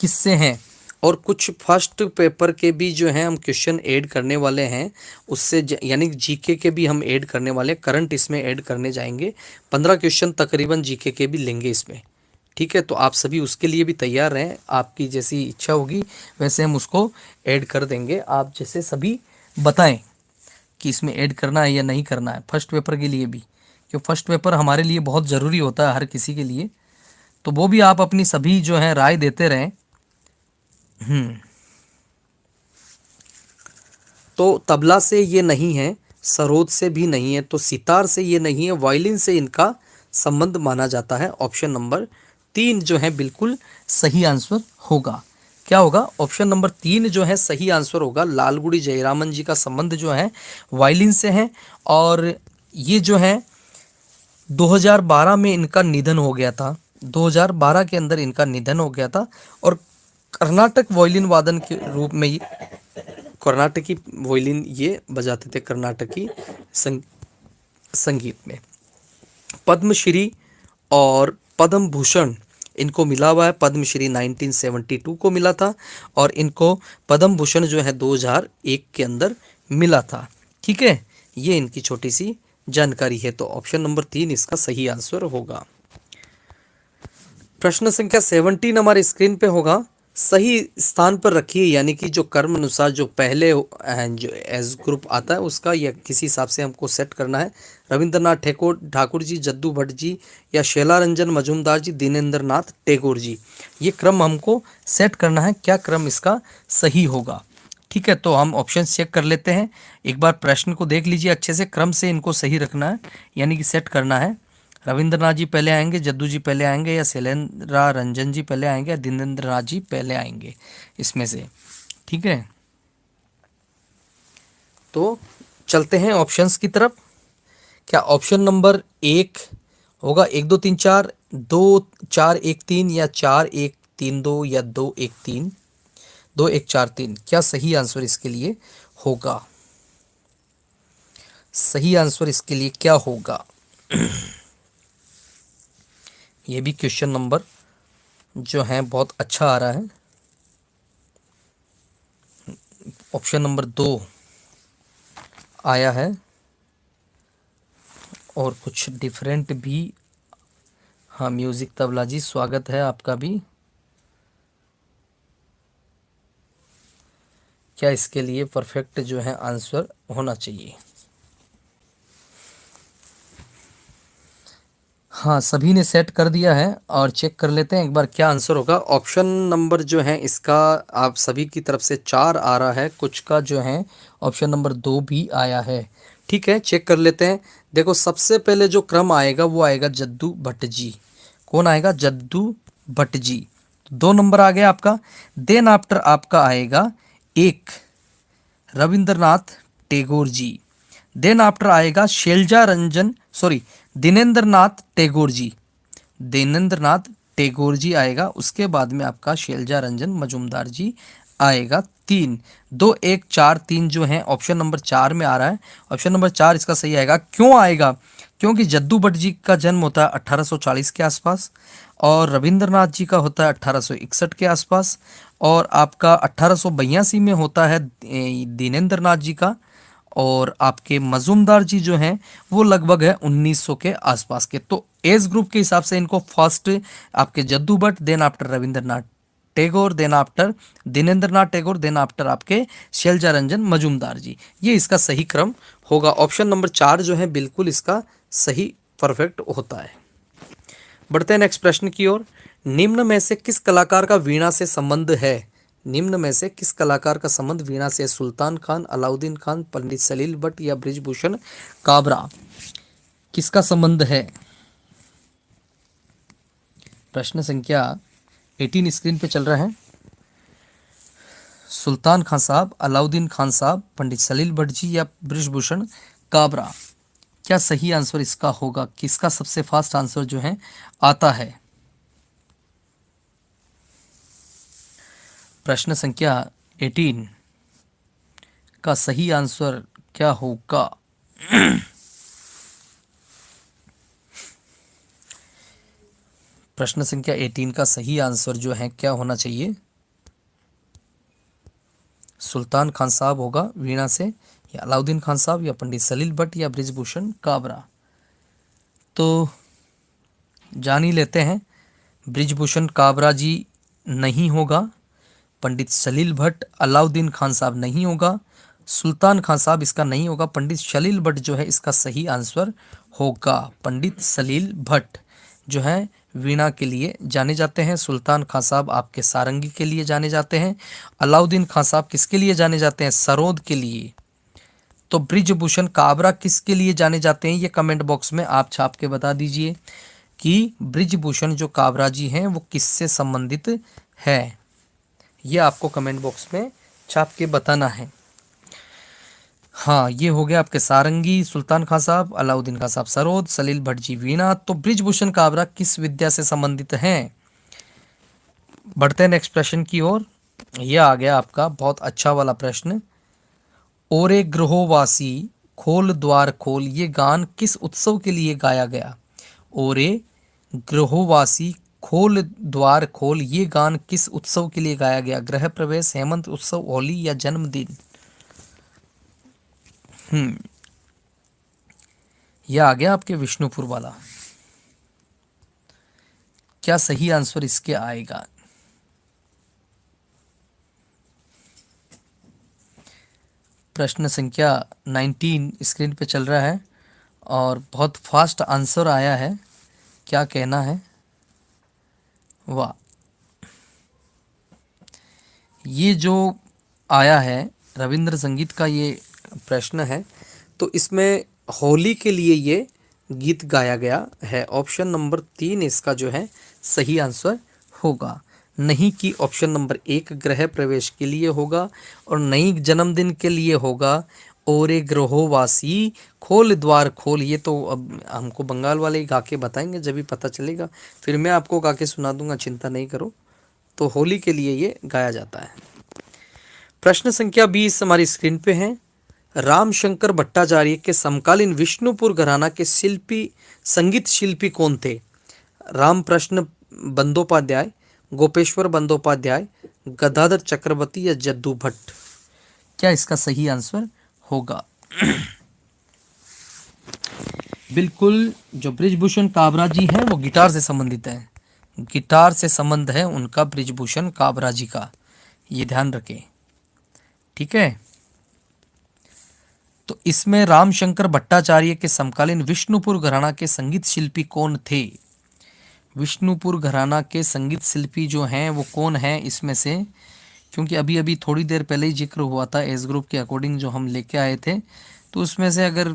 किससे हैं? और कुछ फर्स्ट पेपर के भी जो हैं हम क्वेश्चन ऐड करने वाले हैं, उससे यानी जीके के भी हम ऐड करने वाले, करंट इसमें ऐड करने जाएंगे। 15 क्वेश्चन तकरीबन जीके के भी लेंगे इसमें, ठीक है। तो आप सभी उसके लिए भी तैयार रहें, आपकी जैसी इच्छा होगी वैसे हम उसको ऐड कर देंगे। आप जैसे सभी बताएं कि इसमें ऐड करना है या नहीं करना है, फर्स्ट पेपर के लिए भी, क्योंकि फर्स्ट पेपर हमारे लिए बहुत ज़रूरी होता है हर किसी के लिए। तो वो भी आप अपनी सभी जो है राय देते रहें। तो तबला से ये नहीं है, सरोद से भी नहीं है, तो सितार से ये नहीं है, वायलिन से इनका संबंध माना जाता है। ऑप्शन नंबर 3 जो है बिल्कुल सही आंसर होगा। क्या होगा? ऑप्शन नंबर 3 जो है सही आंसर होगा। लालगुड़ी जयरामन जी का संबंध जो है वायलिन से है, और ये जो है 2012 में इनका निधन हो गया था। 2012 के अंदर इनका निधन हो गया था, और कर्नाटक वायलिन वादन के रूप में ये कर्नाटकी वायलिन ये बजाते थे कर्नाटकी संगीत में। पद्मश्री और पद्म भूषण इनको मिला हुआ है। पद्मश्री 1972 को मिला था और इनको पद्म भूषण जो है 2001 के अंदर मिला था, ठीक है। ये इनकी छोटी सी जानकारी है। तो ऑप्शन नंबर 3 इसका सही आंसर होगा। प्रश्न संख्या 17 हमारे स्क्रीन पे होगा। सही स्थान पर रखिए, यानी कि जो कर्म अनुसार जो पहले जो एज ग्रुप आता है उसका या किसी हिसाब से हमको सेट करना है। रविंद्रनाथ ठाकुर जी, जद्दू भट्ट जी या शैला रंजन मजूमदार जी, दीनेंद्र नाथ टैगोर जी, ये क्रम हमको सेट करना है। क्या क्रम इसका सही होगा? ठीक है, तो हम ऑप्शन चेक कर लेते हैं। एक बार प्रश्न को देख लीजिए अच्छे से, क्रम से इनको सही रखना है, यानी कि सेट करना है। रविंद्रनाथ जी पहले आएंगे, जद्दू जी पहले आएंगे, या शैलेंद्र रंजन जी पहले आएंगे, या दिनेंद्र नाथ जी पहले आएंगे इसमें से। ठीक है, तो चलते हैं ऑप्शंस की तरफ। क्या ऑप्शन नंबर 1 होगा 1 2 3 4, 2 4 1 3, या 4 1 3 2, या 2 1 3 2 1 4 3? क्या सही आंसर इसके लिए होगा? सही आंसर इसके लिए क्या होगा? ये भी क्वेश्चन नंबर जो है बहुत अच्छा आ रहा है। ऑप्शन नंबर 2 आया है, और कुछ डिफरेंट भी। हाँ, म्यूजिक तबला जी स्वागत है आपका भी। क्या इसके लिए परफेक्ट जो है आंसर होना चाहिए? हाँ, सभी ने सेट कर दिया है, और चेक कर लेते हैं एक बार क्या आंसर होगा। ऑप्शन नंबर जो है इसका आप सभी की तरफ से 4 आ रहा है, कुछ का जो है ऑप्शन नंबर 2 भी आया है। ठीक है, चेक कर लेते हैं। देखो, सबसे पहले जो क्रम आएगा वो आएगा जद्दू भट्ट जी। कौन आएगा? जद्दू भट्ट जी। 2 नंबर आ गया आपका। देन आफ्टर आपका आएगा 1 रविंद्रनाथ टैगोर जी। देन आफ्टर आएगा शैलजा रंजन, सॉरी, दिनेंद्र नाथ टैगोर जी। दिनेंद्र नाथ टैगोर जी आएगा। उसके बाद में आपका शैलजा रंजन मजूमदार जी आएगा। 3 2 1 4 3 जो है ऑप्शन नंबर 4 में आ रहा है। ऑप्शन नंबर 4 इसका सही आएगा। क्यों आएगा? क्योंकि जद्दू भट्ट जी का जन्म होता है 1840 के आसपास, और रविंद्रनाथ जी का होता है 1861 के आसपास, और आपका 1882 में होता है दिनेंद्र नाथ जी का, और आपके मजूमदार जी जो हैं वो लगभग है 1900 के आसपास के। तो एज ग्रुप के हिसाब से इनको फर्स्ट आपके Jadu Bhatt, then after Rabindranath Tagore, then after Dinendra Nath Tagore, then after आपके शैलजा रंजन मजूमदार जी। ये इसका सही क्रम होगा। ऑप्शन नंबर 4 जो है बिल्कुल इसका सही परफेक्ट होता है। बढ़ते हैं नेक्स्ट प्रश्न की ओर। निम्न में से किस कलाकार का वीणा से संबंध है? निम्न में से किस कलाकार का संबंध वीणा से? सुल्तान खान, अलाउद्दीन खान, पंडित सलील भट्ट, या बृजभूषण काबरा? किसका संबंध है? प्रश्न संख्या 18 स्क्रीन पे चल रहा है। सुल्तान खान साहब, अलाउद्दीन खान साहब, पंडित सलील भट्ट जी, या बृजभूषण काबरा? क्या सही आंसर इसका होगा? किसका सबसे फास्ट आंसर जो है आता है? प्रश्न संख्या 18 का सही आंसर क्या होगा? प्रश्न संख्या 18 का सही आंसर जो है क्या होना चाहिए? सुल्तान खान साहब होगा वीणा से, या अलाउद्दीन खान साहब, या पंडित सलील भट्ट, या बृजभूषण काबरा? तो जान ही लेते हैं। बृजभूषण काबरा जी नहीं होगा, पंडित सलील भट्ट, अलाउद्दीन खान साहब नहीं होगा, सुल्तान खान साहब इसका नहीं होगा, पंडित सलील भट्ट जो है इसका सही आंसर होगा। पंडित सलील भट्ट जो है वीणा के लिए जाने जाते हैं। सुल्तान खान साहब आपके सारंगी के लिए जाने जाते हैं। अलाउद्दीन खान साहब किसके लिए जाने जाते हैं? सरोद के लिए। तो बृजभूषण काबरा किसके लिए जाने जाते हैं? ये कमेंट बॉक्स में आप छाप के बता दीजिए कि बृजभूषण जो काबरा जी हैं वो किससे संबंधित है। ये आपको कमेंट बॉक्स में छाप के बताना है। हाँ, ये हो गया आपके सारंगी सुल्तान खान साहब, अलाउद्दीन खान साहब सरोद, सलील भट्ट जी वीणा। तो बृजभूषण काबरा किस विद्या से संबंधित हैं? बढ़ते हैं नेक्स्ट प्रश्न की ओर। यह आ गया आपका बहुत अच्छा वाला प्रश्न। ओरे गृहोवासी खोल द्वार खोल, ये गान किस उत्सव के लिए गाया गया? ओरे गृहोवासी खोल द्वार खोल, ये गान किस उत्सव के लिए गाया गया? गृह प्रवेश, हेमंत उत्सव, होली, या जन्मदिन? यह आ गया आपके विष्णुपुर वाला। क्या सही आंसर इसके आएगा? प्रश्न संख्या 19 स्क्रीन पे चल रहा है, और बहुत फास्ट आंसर आया है। क्या कहना है? वाह, ये जो आया है रविंद्र संगीत का ये प्रश्न है। तो इसमें होली के लिए ये गीत गाया गया है। ऑप्शन नंबर 3 इसका जो है सही आंसर होगा। नहीं कि ऑप्शन नंबर 1 गृह प्रवेश के लिए होगा और नहीं जन्मदिन के लिए होगा। और एक ग्रहोवासी खोल द्वार खोल, ये तो अब हमको बंगाल वाले ही गा के बताएंगे, जब भी पता चलेगा फिर मैं आपको गा के सुना दूंगा, चिंता नहीं करो। तो होली के लिए ये गाया जाता है। प्रश्न संख्या 20 हमारी स्क्रीन पे है। रामशंकर भट्टाचार्य के समकालीन विष्णुपुर घराना के शिल्पी, संगीत शिल्पी कौन थे? राम प्रश्न बंदोपाध्याय, गोपेश्वर बंदोपाध्याय, गदाधर चक्रवर्ती या जद्दू भट्ट? क्या इसका सही आंसर होगा? बिल्कुल, जो ब्रिजभूषण काबरा जी हैं वो गिटार से संबंधित है। गिटार से संबंध है उनका ब्रिजभूषण काबरा जी का, ये ध्यान रखें। ठीक है, तो इसमें रामशंकर भट्टाचार्य के समकालीन विष्णुपुर घराना के संगीत शिल्पी कौन थे? विष्णुपुर घराना के संगीत शिल्पी जो हैं वो कौन है इसमें से? क्योंकि अभी अभी थोड़ी देर पहले ही जिक्र हुआ था एज ग्रुप के अकॉर्डिंग जो हम लेके आए थे, तो उसमें से अगर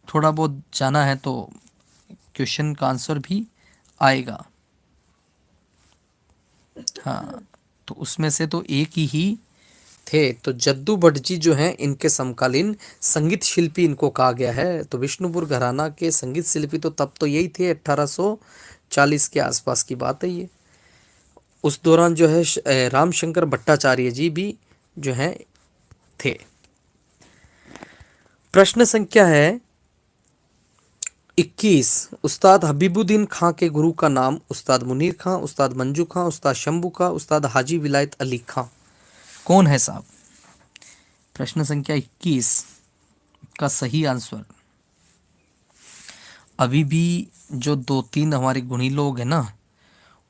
थोड़ा बहुत जाना है तो क्वेश्चन का आंसर भी आएगा। हाँ, तो उसमें से तो एक ही थे। तो जद्दू भट्ट जी जो हैं इनके समकालीन संगीत शिल्पी इनको कहा गया है। तो विष्णुपुर घराना के संगीत शिल्पी तो तब तो यही थे, 1840 के आसपास की बात है ये। उस दौरान जो है रामशंकर भट्टाचार्य जी भी जो हैं थे। प्रश्न संख्या है 21। उस्ताद हबीबुद्दीन खां के गुरु का नाम उस्ताद मुनीर खां, उस्ताद मंजू खां, उस्ताद शंभू खां, उस्ताद हाजी विलायत अली खां कौन है साहब? प्रश्न संख्या 21 का सही आंसर। अभी भी जो 2-3 हमारे गुणी लोग हैं ना,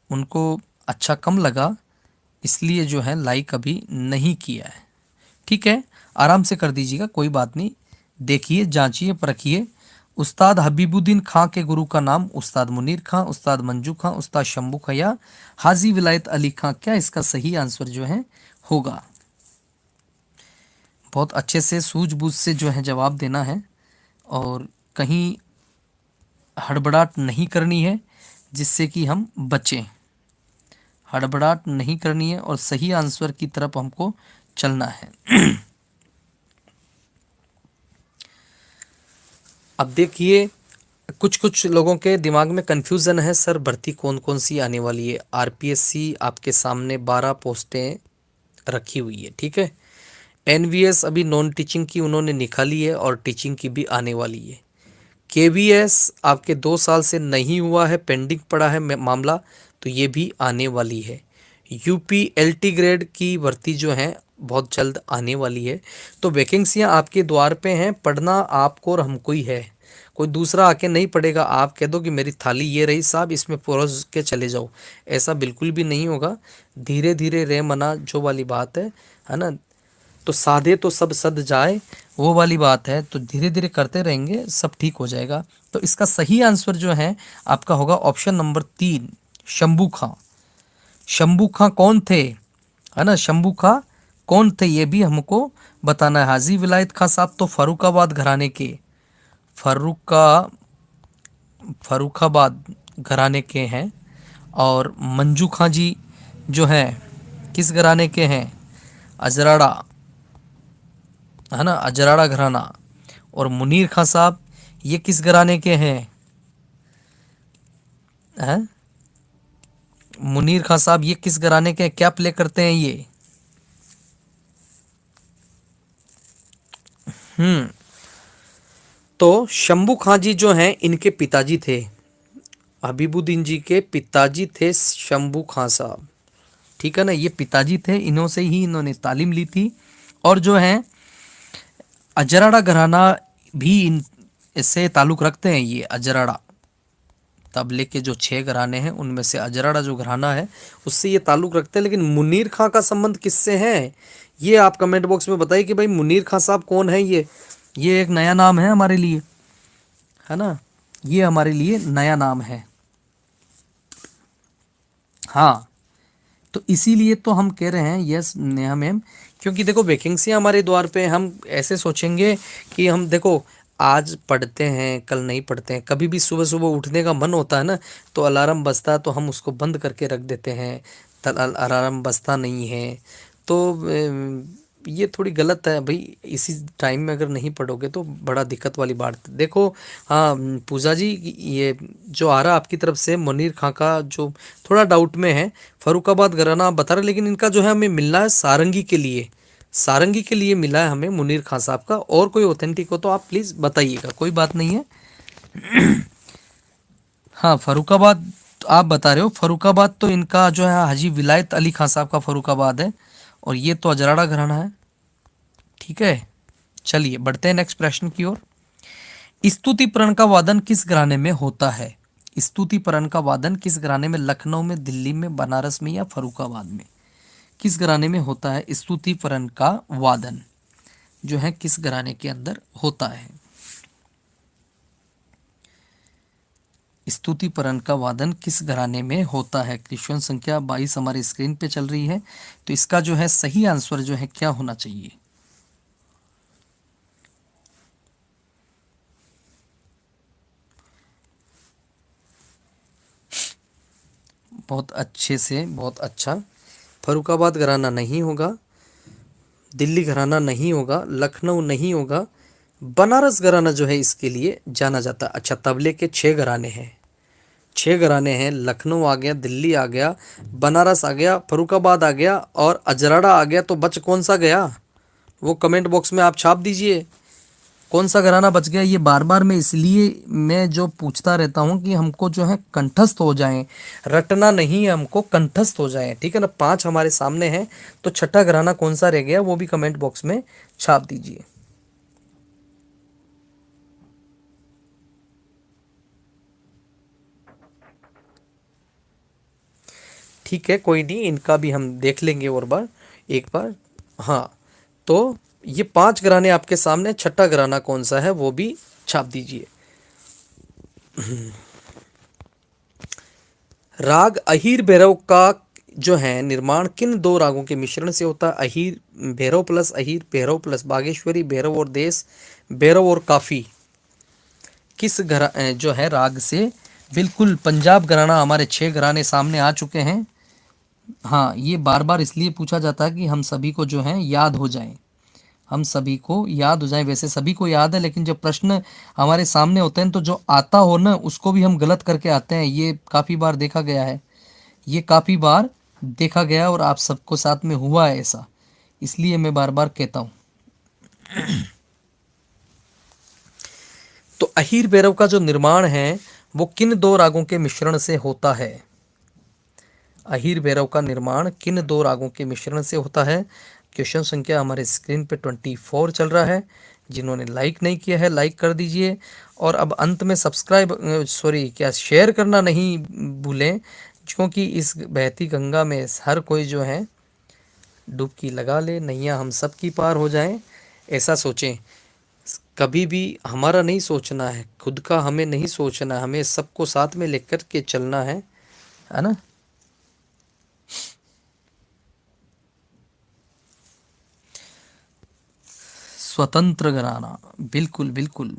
उनको अच्छा कम लगा, इसलिए जो है लाइक अभी नहीं किया है। ठीक है, आराम से कर दीजिएगा, कोई बात नहीं। देखिए, जांचिए, परखिए। उस्ताद हबीबुद्दीन खां के गुरु का नाम उस्ताद मुनीर खां, उस्ताद मंजू खां, उस्ताद शंभू खां या हाजी विलायत अली खां? क्या इसका सही आंसर जो है होगा? बहुत अच्छे से सूझबूझ से जो है जवाब देना है और कहीं हड़बड़ाहट नहीं करनी है, जिससे कि हम बचें। हड़बड़ाहट नहीं करनी है और सही आंसर की तरफ हमको चलना है। अब देखिए, कुछ कुछ लोगों के दिमाग में कन्फ्यूज़न है, सर भर्ती कौन कौन सी आने वाली है। आरपीएससी आपके सामने 12 पोस्टें रखी हुई है। ठीक है, एनवीएस अभी नॉन टीचिंग की उन्होंने निकाली है और टीचिंग की भी आने वाली है। केवीएस आपके 2 साल से नहीं हुआ है, पेंडिंग पड़ा है मामला, तो ये भी आने वाली है। यूपी एलटी ग्रेड की भर्ती जो है बहुत जल्द आने वाली है। तो वैकेंसियां आपके द्वार पे हैं, पढ़ना आपको और हमको ही है, कोई दूसरा आके नहीं पढ़ेगा। आप कह दो कि मेरी थाली ये रही साहब, इसमें परोस के चले जाओ, ऐसा बिल्कुल भी नहीं होगा। धीरे धीरे रे मना जो वाली बात है ना, तो साधे तो सब सद जाए, वो वाली बात है। तो धीरे धीरे करते रहेंगे, सब ठीक हो जाएगा। तो इसका सही आंसर जो है आपका होगा ऑप्शन नंबर 3, शंभू खां। शंभू खां कौन थे, है ना, शंभू खां कौन थे ये भी हमको बताना है। हाजी विलायत खां साहब तो फर्रुखाबाद घराने के, फर्रुखाबाद घराने के हैं। और मंजू खां जी जो हैं किस घराने के हैं? अजराड़ा, है ना, अजराड़ा घराना। और मुनीर खां साहब ये किस घराने के हैं? मुनीर खां साहब ये किस घराने के हैं? क्या प्ले करते हैं ये? तो शंभू खां जी जो हैं इनके पिताजी थे, हबीबुद्दीन जी के पिताजी थे शंभू खां साहब। ठीक है ना, ये पिताजी थे, इन्हों से ही इन्होंने तालीम ली थी। और जो है अजराड़ा घराना भी इन इससे ताल्लुक़ रखते हैं। ये अजराड़ा तबले के जो 6 घराने हैं उनमें से अजराड़ा जो घराना है उससे ये ताल्लुक़ रखते हैं। लेकिन मुनीर खां का संबंध किससे है, ये आप कमेंट बॉक्स में बताइए कि भाई मुनीर खां साहब कौन है। ये एक नया नाम है हमारे लिए, है ना, ये हमारे लिए नया नाम है। हाँ, तो इसीलिए तो हम कह रहे हैं यस नेहा मैम, क्योंकि देखो वैकेंसियाँ हमारे द्वार पे, हम ऐसे सोचेंगे कि हम देखो आज पढ़ते हैं कल नहीं पढ़ते हैं, कभी भी सुबह सुबह उठने का मन होता है ना, तो अलार्म बजता है तो हम उसको बंद करके रख देते हैं, अलार्म बजता नहीं है। तो ये थोड़ी गलत है भाई, इसी टाइम में अगर नहीं पढ़ोगे तो बड़ा दिक्कत वाली बात है। देखो हाँ पूजा जी, ये जो आ रहा आपकी तरफ से मुनीर खां का जो थोड़ा डाउट में है, फरुखाबाद घराना आप बता रहे, लेकिन इनका जो है हमें मिलना है सारंगी के लिए, सारंगी के लिए मिला है हमें मुनीर खां साहब का। और कोई ऑथेंटिक हो तो आप प्लीज़ बताइएगा, कोई बात नहीं है। हाँ फरुखाबाद आप बता रहे हो, फरुखाबाद तो इनका जो है हाजी विलायत अली खां साहब का फरुखाबाद है, और ये तो अजराड़ा घराना है। ठीक है, चलिए बढ़ते हैं नेक्स्ट प्रश्न की ओर। स्तुति परण का वादन किस घराने में होता है? स्तुति परण का वादन किस घराने में, लखनऊ में, दिल्ली में, बनारस में या फरुखाबाद में, किस घराने में होता है स्तुति परण का वादन जो है किस घराने के अंदर होता है? स्तुति परण का वादन किस घराने में होता है? क्वेश्चन संख्या 22 हमारी स्क्रीन पे चल रही है। तो इसका जो है सही आंसर जो है क्या होना चाहिए? बहुत अच्छे से, बहुत अच्छा। फरुखाबाद घराना नहीं होगा, दिल्ली घराना नहीं होगा, लखनऊ नहीं होगा, बनारस घराना जो है इसके लिए जाना जाता है। अच्छा तबले के 6 घराने हैं, 6 घराने हैं, लखनऊ आ गया, दिल्ली आ गया, बनारस आ गया, फरुखाबाद आ गया और अजराड़ा आ गया। तो बच कौन सा गया, वो कमेंट बॉक्स में आप छाप दीजिए, कौन सा घराना बच गया। ये बार बार मैं इसलिए मैं जो पूछता रहता हूँ कि हमको जो है कंठस्थ हो जाएं, रटना नहीं है, हमको कंठस्थ हो जाएं, ठीक है ना। 5 हमारे सामने हैं, तो छठा घराना कौन सा रह गया वो भी कमेंट बॉक्स में छाप दीजिए। ठीक है कोई नहीं, इनका भी हम देख लेंगे और बार एक बार। हाँ तो ये 5 घराने आपके सामने, छठा घराना कौन सा है वो भी छाप दीजिए। राग अहीर भैरव का जो है निर्माण किन 2 रागों के मिश्रण से होता है? अहीर भैरव प्लस अहीर भैरव प्लस बागेश्वरी, भैरव और देश, भैरव और काफी, किस जो है राग से? बिल्कुल पंजाब घराना, हमारे 6 घराने सामने आ चुके हैं। हाँ ये बार बार इसलिए पूछा जाता है कि हम सभी को जो है याद हो जाए, हम सभी को याद हो जाए। वैसे सभी को याद है, लेकिन जब प्रश्न हमारे सामने होते हैं तो जो आता हो ना उसको भी हम गलत करके आते हैं, ये काफ़ी बार देखा गया है, ये काफ़ी बार देखा गया और आप सबको साथ में हुआ है ऐसा, इसलिए मैं बार बार कहता हूँ। तो अहीर भैरव का जो निर्माण है वो किन 2 रागों के मिश्रण से होता है? अहीर भैरव का निर्माण किन 2 रागों के मिश्रण से होता है? क्वेश्चन संख्या हमारे स्क्रीन पे 24 चल रहा है। जिन्होंने लाइक नहीं किया है लाइक कर दीजिए, और अब अंत में सब्सक्राइब सॉरी क्या शेयर करना नहीं भूलें, क्योंकि इस बहती गंगा में हर कोई जो है डुबकी लगा ले, नैया हम सब की पार हो जाए, ऐसा सोचें। कभी भी हमारा नहीं सोचना है, खुद का हमें नहीं सोचना है, हमें सबको साथ में लेकर के चलना है ना। स्वतंत्र घराना, बिल्कुल बिल्कुल।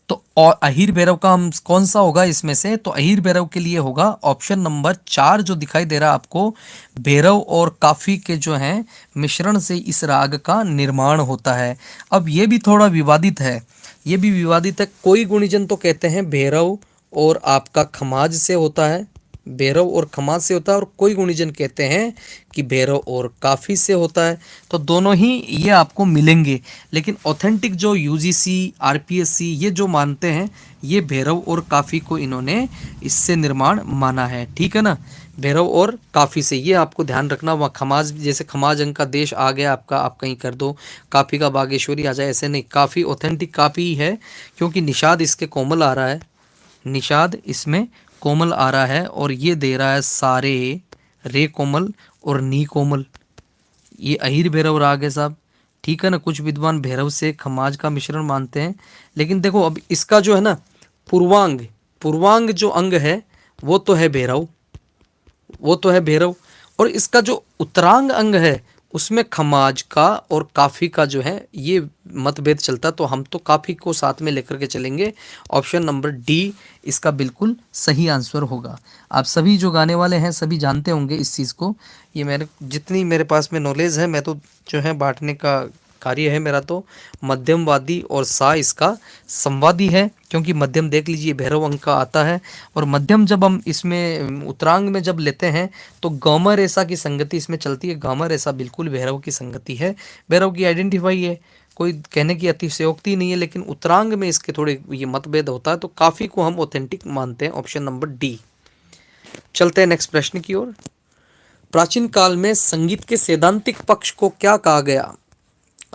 तो और अहीर भैरव का हम कौन सा होगा इसमें से? तो अहीर भैरव के लिए होगा ऑप्शन नंबर 4 जो दिखाई दे रहा है आपको, भैरव और काफी के जो है मिश्रण से इस राग का निर्माण होता है। अब ये भी थोड़ा विवादित है, ये भी विवादित है। कोई गुणीजन तो कहते हैं भैरव और आपका खमाज से होता है, भैरव और खमाज से होता है, और कोई गुणीजन कहते हैं कि भैरव और काफ़ी से होता है। तो दोनों ही ये आपको मिलेंगे, लेकिन ऑथेंटिक जो यूजीसी आरपीएससी ये जो मानते हैं, ये भैरव और काफ़ी को इन्होंने इससे निर्माण माना है, ठीक है ना। भैरव और काफ़ी से, ये आपको ध्यान रखना। वहाँ खमाज, जैसे खमाज अंग का देश आ गया आपका, आप कहीं कर दो, काफ़ी का बागेश्वरी आ जाए, ऐसे नहीं। काफ़ी ऑथेंटिक काफ़ी है, क्योंकि निषाद इसके कोमल आ रहा है, निषाद इसमें कोमल आ रहा है, और ये दे रहा है सारे रे कोमल और नी कोमल। ये अहीर भैरव राग है साहब, ठीक है ना। कुछ विद्वान भैरव से खमाज का मिश्रण मानते हैं, लेकिन देखो अब इसका जो है ना पूर्वांग, पूर्वांग जो अंग है वो तो है भैरव, वो तो है भैरव। और इसका जो उत्तरांग अंग है उसमें खमाज का और काफी का जो है ये मतभेद चलता, तो हम तो काफी को साथ में लेकर के चलेंगे। ऑप्शन नंबर डी इसका बिल्कुल सही आंसर होगा। आप सभी जो गाने वाले हैं सभी जानते होंगे इस चीज़ को। ये मेरे जितनी मेरे पास में नॉलेज है मैं तो जो है बांटने का कार्य है मेरा। तो मध्यमवादी और सा इसका संवादी है, क्योंकि मध्यम देख लीजिए भैरव अंक का आता है, और मध्यम जब हम इसमें उत्तरांग में जब लेते हैं तो गामा रेसा की संगति इसमें चलती है। गामा रेसा बिल्कुल भैरव की संगति है, भैरव की आइडेंटिफाई है, कोई कहने की अतिशयोक्ति नहीं है। लेकिन उत्तरांग में इसके थोड़े ये मतभेद होता है, तो काफी को हम ऑथेंटिक मानते हैं। Option number D. चलते हैं नेक्स्ट प्रश्न की ओर। प्राचीन काल में संगीत के सैद्धांतिक पक्ष को क्या कहा गया?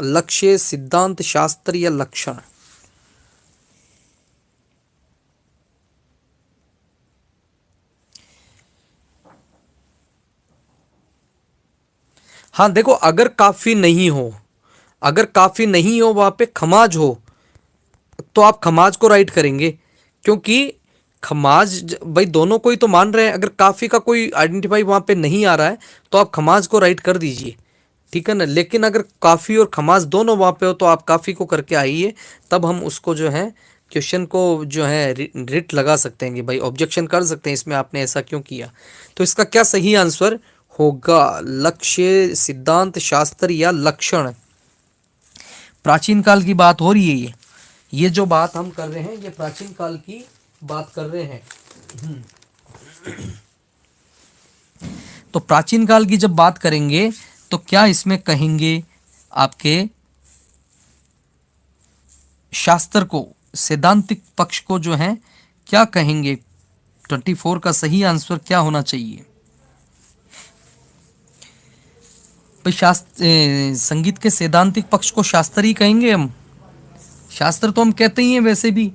लक्ष्य, सिद्धांत, शास्त्र या लक्षण? हाँ देखो, अगर काफी नहीं हो, अगर काफी नहीं हो वहां पे खमाज हो तो आप खमाज को राइट करेंगे, क्योंकि भाई दोनों को ही तो मान रहे हैं। अगर काफी का कोई आइडेंटिफाई वहां पे नहीं आ रहा है तो आप खमाज को राइट कर दीजिए, ठीक है ना। लेकिन अगर काफी और खमाज दोनों वहां पे हो तो आप काफी को करके आइए, तब हम उसको जो है क्वेश्चन को जो है रिट लगा सकते हैं कि भाई ऑब्जेक्शन कर सकते हैं इसमें आपने ऐसा क्यों किया। तो इसका क्या सही आंसर होगा? लक्ष्य, सिद्धांत, शास्त्र या लक्षण? प्राचीन काल की बात हो रही है ये जो बात हम कर रहे हैं ये प्राचीन काल की बात कर रहे हैं। तो प्राचीन काल की जब बात करेंगे तो क्या इसमें कहेंगे आपके शास्त्र को, सैद्धांतिक पक्ष को जो है क्या कहेंगे? 24 का सही आंसर क्या होना चाहिए भाई? संगीत के सैद्धांतिक पक्ष को शास्त्र ही कहेंगे हम। शास्त्र तो हम कहते ही हैं वैसे भी,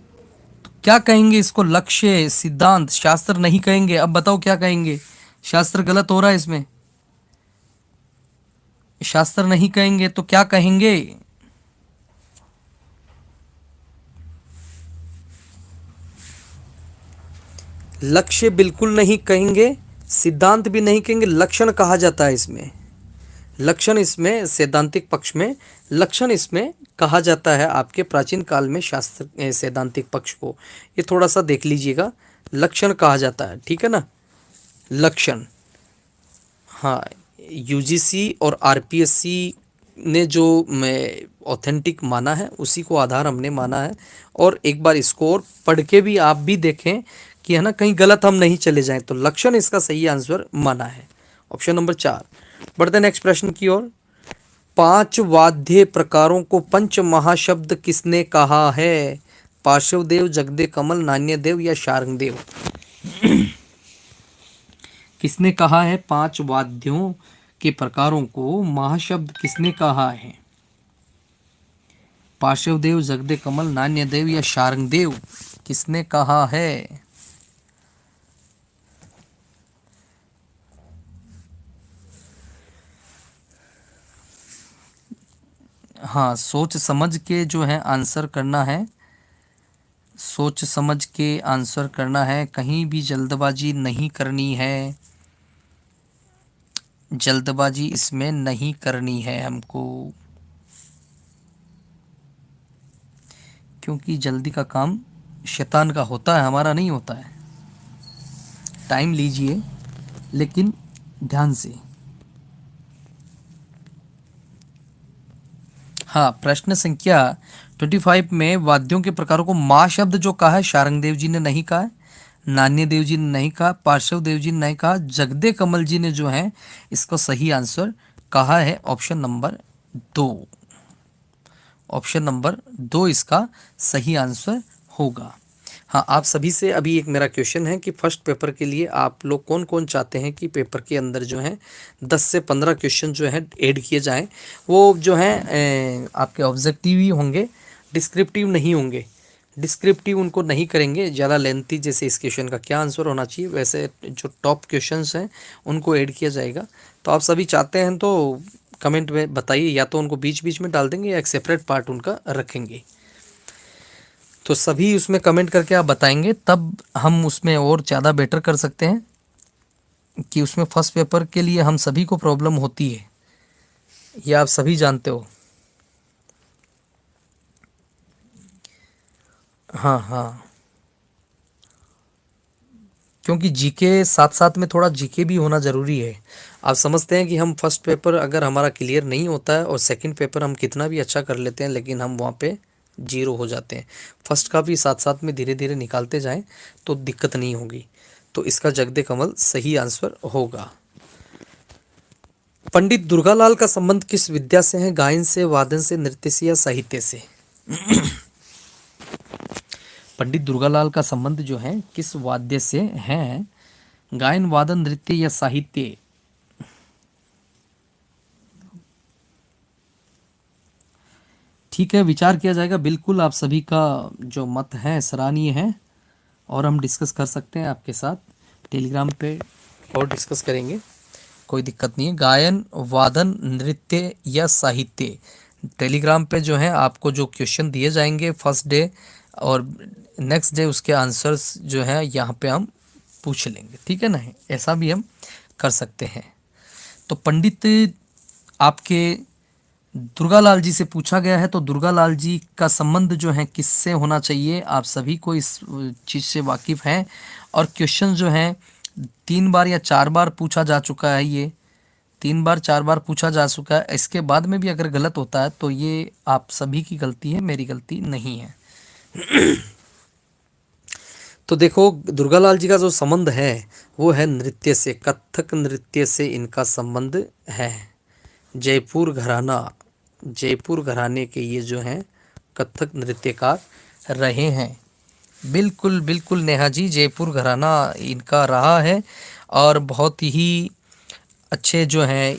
तो क्या कहेंगे इसको? लक्ष्य, सिद्धांत, शास्त्र नहीं कहेंगे। अब बताओ क्या कहेंगे? शास्त्र गलत हो रहा है इसमें, शास्त्र नहीं कहेंगे तो क्या कहेंगे? लक्ष्य बिल्कुल नहीं कहेंगे, सिद्धांत भी नहीं कहेंगे, लक्षण कहा जाता है इसमें। लक्षण इसमें सैद्धांतिक पक्ष में लक्षण इसमें कहा जाता है आपके प्राचीन काल में शास्त्र सैद्धांतिक पक्ष को। ये थोड़ा सा देख लीजिएगा, लक्षण कहा जाता है, ठीक है ना, लक्षण। हाँ, यूजीसी और आरपीएससी ने जो मैं ऑथेंटिक माना है उसी को आधार हमने माना है। और एक बार इसको और पढ़ के भी आप भी देखें कि है ना कहीं गलत हम नहीं चले जाएं। तो लक्षण इसका सही आंसर माना है। Option number 4। बढ़ते नेक्स्ट प्रश्न की ओर। 5 वाद्य प्रकारों को पंच महाशब्द किसने कहा है? पार्श्वदेव, जगदे कमल, नान्यदेव या शार्ंगदेव? किसने कहा है 5 वाद्यों के प्रकारों को महाशब्द किसने कहा है? पार्श्वदेव, जगदे कमल, नान्यदेव या शार्ंगदेव? किसने कहा है? हाँ, सोच समझ के जो है आंसर करना है, सोच समझ के आंसर करना है, कहीं भी जल्दबाजी नहीं करनी है, जल्दबाजी इसमें नहीं करनी है हमको, क्योंकि जल्दी का काम शैतान का होता है, हमारा नहीं होता है। टाइम लीजिए लेकिन ध्यान से। हाँ, प्रश्न संख्या 25 में वाद्यों के प्रकारों को माँ शब्द जो कहा है शार्ंगदेव जी ने नहीं कहा है, नान्यदेव जी ने नहीं कहा, पार्श्वदेव जी ने नहीं कहा, जगदे कमल जी ने जो है इसका सही आंसर कहा है ऑप्शन नंबर 2। ऑप्शन नंबर 2 इसका सही आंसर होगा। हाँ, आप सभी से अभी एक मेरा क्वेश्चन है कि फर्स्ट पेपर के लिए आप लोग कौन कौन चाहते हैं कि पेपर के अंदर जो है 10 से 15 क्वेश्चन जो है ऐड किए जाएं। वो जो है आपके ऑब्जेक्टिव ही होंगे, डिस्क्रिप्टिव नहीं होंगे। डिस्क्रिप्टिव उनको नहीं करेंगे, ज़्यादा लेंथी, जैसे इस क्वेश्चन का क्या आंसर होना चाहिए वैसे जो टॉप क्वेश्चंस हैं उनको ऐड किया जाएगा। तो आप सभी चाहते हैं तो कमेंट में बताइए, या तो उनको बीच बीच में डाल देंगे या एक सेपरेट पार्ट उनका रखेंगे। तो सभी उसमें कमेंट करके आप बताएंगे, तब हम उसमें और ज़्यादा बेटर कर सकते हैं। कि उसमें फर्स्ट पेपर के लिए हम सभी को प्रॉब्लम होती है, ये आप सभी जानते हो। हाँ हाँ, क्योंकि जीके साथ साथ में थोड़ा जीके भी होना ज़रूरी है। आप समझते हैं कि हम फर्स्ट पेपर अगर हमारा क्लियर नहीं होता है और सेकंड पेपर हम कितना भी अच्छा कर लेते हैं लेकिन हम वहाँ पे जीरो हो जाते हैं, फर्स्ट का भी साथ साथ में धीरे धीरे निकालते जाएं तो दिक्कत नहीं होगी। तो इसका जगदे कमल सही आंसर होगा। पंडित दुर्गालाल का संबंध किस विद्या से है? गायन से, वादन से, नृत्य से या साहित्य से? पंडित दुर्गालाल का संबंध जो है किस वाद्य से है? गायन, वादन, नृत्य या साहित्य? ठीक है, विचार किया जाएगा। बिल्कुल आप सभी का जो मत है सराहनीय है और हम डिस्कस कर सकते हैं आपके साथ टेलीग्राम पे और डिस्कस करेंगे, कोई दिक्कत नहीं है। गायन, वादन, नृत्य या साहित्य? टेलीग्राम पे जो है आपको जो क्वेश्चन दिए जाएंगे फर्स्ट डे और नेक्स्ट डे उसके आंसर्स जो है यहाँ पे हम पूछ लेंगे, ठीक है ना? ऐसा भी हम कर सकते हैं। तो पंडित आपके दुर्गालाल जी से पूछा गया है, तो दुर्गालाल जी का संबंध जो है किससे होना चाहिए? आप सभी को इस चीज़ से वाकिफ़ हैं और क्वेश्चन जो है 3 बार या 4 बार पूछा जा चुका है। ये 3 बार 4 बार पूछा जा चुका है। इसके बाद में भी अगर गलत होता है तो ये आप सभी की गलती है, मेरी गलती नहीं है। तो देखो, दुर्गालाल जी का जो संबंध है वो है नृत्य से, कथक नृत्य से इनका संबंध है। जयपुर घराने के ये जो हैं कथक नृत्यकार रहे हैं। बिल्कुल बिल्कुल नेहा जी, जयपुर घराना इनका रहा है और बहुत ही अच्छे जो है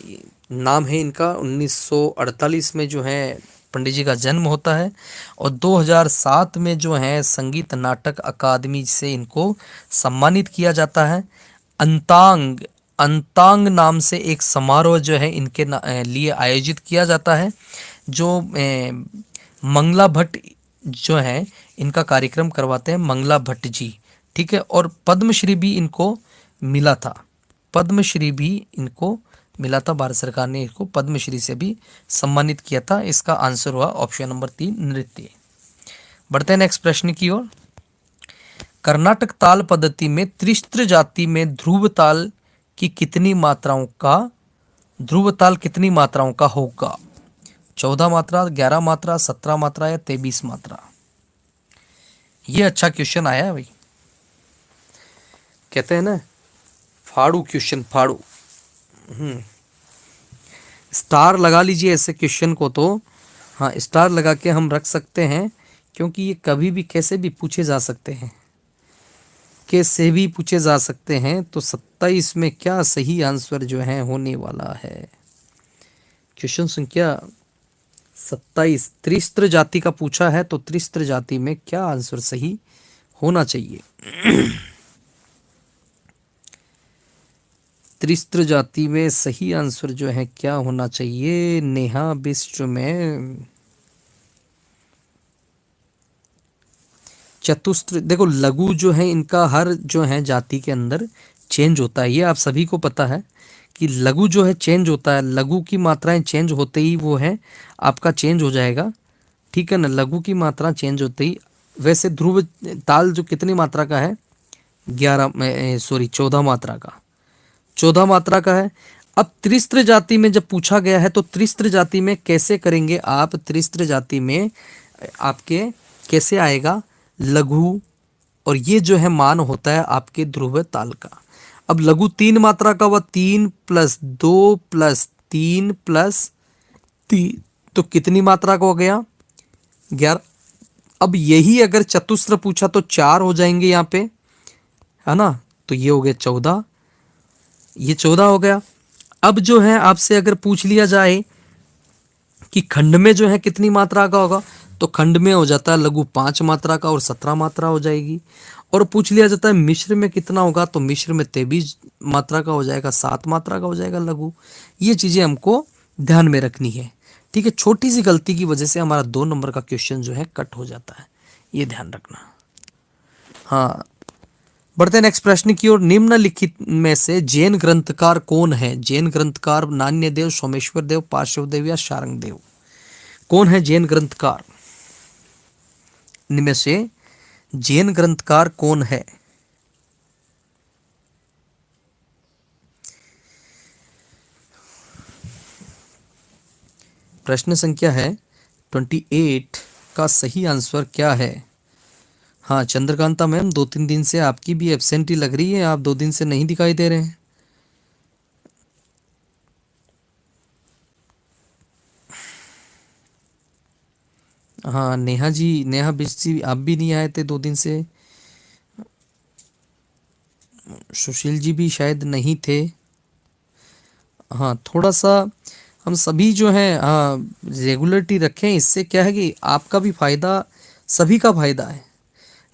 नाम है इनका। 1948 में जो है पंडित जी का जन्म होता है और 2007 में जो है संगीत नाटक अकादमी से इनको सम्मानित किया जाता है। अंतांग अंतांग नाम से एक समारोह जो है इनके लिए आयोजित किया जाता है, जो मंगला भट्ट जो है इनका कार्यक्रम करवाते हैं, मंगला भट्ट जी, ठीक है। और पद्मश्री भी इनको मिला था, पद्मश्री भी इनको मिला था, भारत सरकार ने इसको पद्मश्री से भी सम्मानित किया था। इसका आंसर हुआ ऑप्शन नंबर 3 नृत्य। बढ़ते हैं नेक्स्ट प्रश्न की ओर। कर्नाटक ताल पद्धति में त्रिस्त्र जाति में ध्रुव ताल कितनी मात्राओं का होगा? 14 मात्रा, 11 मात्रा, 17 मात्रा या 23 मात्रा? ये अच्छा क्वेश्चन आया है भाई, कहते हैं ना फाड़ू क्वेश्चन, फाड़ू। स्टार लगा लीजिए ऐसे क्वेश्चन को, तो हाँ स्टार लगा के हम रख सकते हैं, क्योंकि ये कभी भी कैसे भी पूछे जा सकते हैं, कैसे भी पूछे जा सकते हैं। तो 27 में क्या सही आंसर जो है होने वाला है? क्वेश्चन संख्या 27 त्रिस्त्र जाति का पूछा है, तो त्रिस्त्र जाति में क्या आंसर सही होना चाहिए? त्रिस्त्र जाति में सही आंसर जो है क्या होना चाहिए? नेहा बिस्ट में चतुस्त्र, देखो लघु जो है इनका हर जो है जाति के अंदर चेंज होता है, ये आप सभी को पता है कि लघु जो है चेंज होता है। लघु की मात्राएं चेंज होते ही वो है आपका चेंज हो जाएगा, ठीक है ना? लघु की मात्रा चेंज होते ही। वैसे ध्रुव ताल जो कितनी मात्रा का है? 14 मात्रा का, 14 मात्रा का है। अब त्रिस्त्र जाति में जब पूछा गया है तो त्रिस्त्र जाति में कैसे करेंगे आप? त्रिस्त्र जाति में आपके कैसे आएगा? लघु, और ये जो है मान होता है आपके ध्रुव ताल का। अब लघु 3 मात्रा का हुआ, 3 + 2 + 3 + 3, तो कितनी मात्रा का हो गया? 11। अब यही अगर चतुस्र पूछा तो 4 हो जाएंगे यहाँ पे, है ना? तो ये हो गया 14, ये 14 हो गया। अब जो है आपसे अगर पूछ लिया जाए कि खंड में जो है कितनी मात्रा का होगा, तो खंड में हो जाता है लघु 5 मात्रा का और 17 मात्रा हो जाएगी। और पूछ लिया जाता है मिश्र में कितना होगा, तो मिश्र में 23 मात्रा का हो जाएगा, 7 मात्रा का हो जाएगा लघु। ये चीज़ें हमको ध्यान में रखनी है, ठीक है। छोटी सी गलती की वजह से हमारा 2 नंबर का क्वेश्चन जो है कट हो जाता है, ये ध्यान रखना। हाँ, बढ़ते हैं नेक्स्ट प्रश्न की ओर। निम्नलिखित में से जैन ग्रंथकार कौन है? जैन ग्रंथकार नान्यदेव, सोमेश्वर देव, पार्श्वदेव या शारंग देव? कौन है जैन ग्रंथकार? इनमें से जैन ग्रंथकार कौन है? प्रश्न संख्या है 28 का सही आंसर क्या है? हाँ चंद्रकांता मैम, 2-3 दिन से आपकी भी एब्सेंटी लग रही है, आप 2 दिन से नहीं दिखाई दे रहे हैं। हाँ नेहा जी, नेहा बिष्ट जी, आप भी नहीं आए थे 2 दिन से। सुशील जी भी शायद नहीं थे। हाँ थोड़ा सा हम सभी जो हैं, हाँ रेगुलरिटी रखें, इससे क्या है कि आपका भी फायदा, सभी का फायदा है।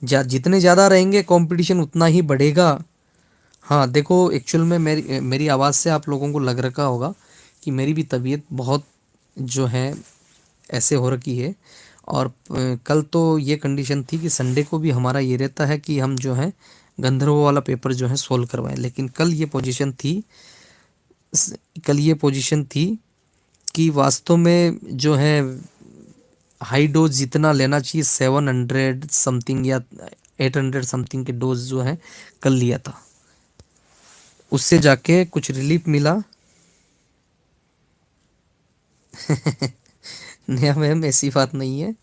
जितने ज़्यादा रहेंगे कंपटीशन उतना ही बढ़ेगा। हाँ देखो, एक्चुअल में मेरी आवाज़ से आप लोगों को लग रखा होगा कि मेरी भी तबीयत बहुत जो है ऐसे हो रखी है। और कल तो ये कंडीशन थी कि संडे को भी हमारा ये रहता है कि हम जो है गंधर्व वाला पेपर जो है सोल्व करवाएं, लेकिन कल ये पोजीशन थी कि वास्तव में जो है हाई डोज जितना लेना चाहिए 700 समथिंग या 800 समथिंग के डोज जो है कल लिया था, उससे जाके कुछ रिलीफ मिला। नया मैम ऐसी बात नहीं है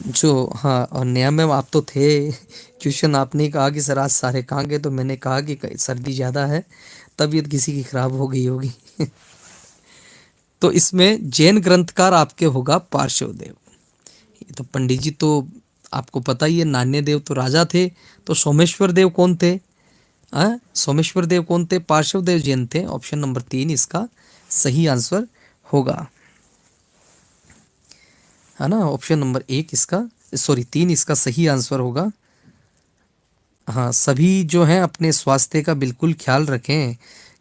जो, हाँ और नया मैम आप तो थे, क्वेश्चन आपने कहा कि सर आज सारे कहाँ गए, तो मैंने कहा कि सर्दी ज़्यादा है, तबीयत किसी की खराब हो गई होगी। तो इसमें जैन ग्रंथकार आपके होगा पार्श्वदेव। ये तो पंडित जी तो आपको पता ही है, नान्य देव तो राजा थे, तो सोमेश्वर देव कौन थे? सोमेश्वर देव कौन थे? पार्श्वदेव जैन थे। ऑप्शन नंबर 3 इसका सही आंसर होगा, है ना। ऑप्शन नंबर 1 इसका, सॉरी 3 इसका सही आंसर होगा। हाँ सभी जो हैं अपने स्वास्थ्य का बिल्कुल ख्याल रखें,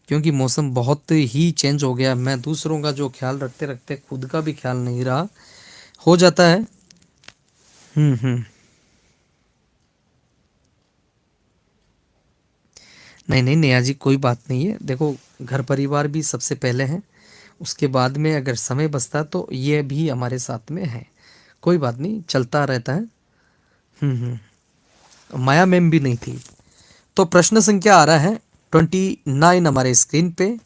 क्योंकि मौसम बहुत ही चेंज हो गया। मैं दूसरों का जो ख्याल रखते रखते खुद का भी ख्याल नहीं रहा, हो जाता है। हम्म। नहीं नहीं नेहा जी, कोई बात नहीं है। देखो घर परिवार भी सबसे पहले है, उसके बाद में अगर समय बचता तो ये भी हमारे साथ में है, कोई बात नहीं, चलता रहता है। माया मैम भी नहीं थी। तो प्रश्न संख्या आ रहा है 29 हमारे स्क्रीन पे।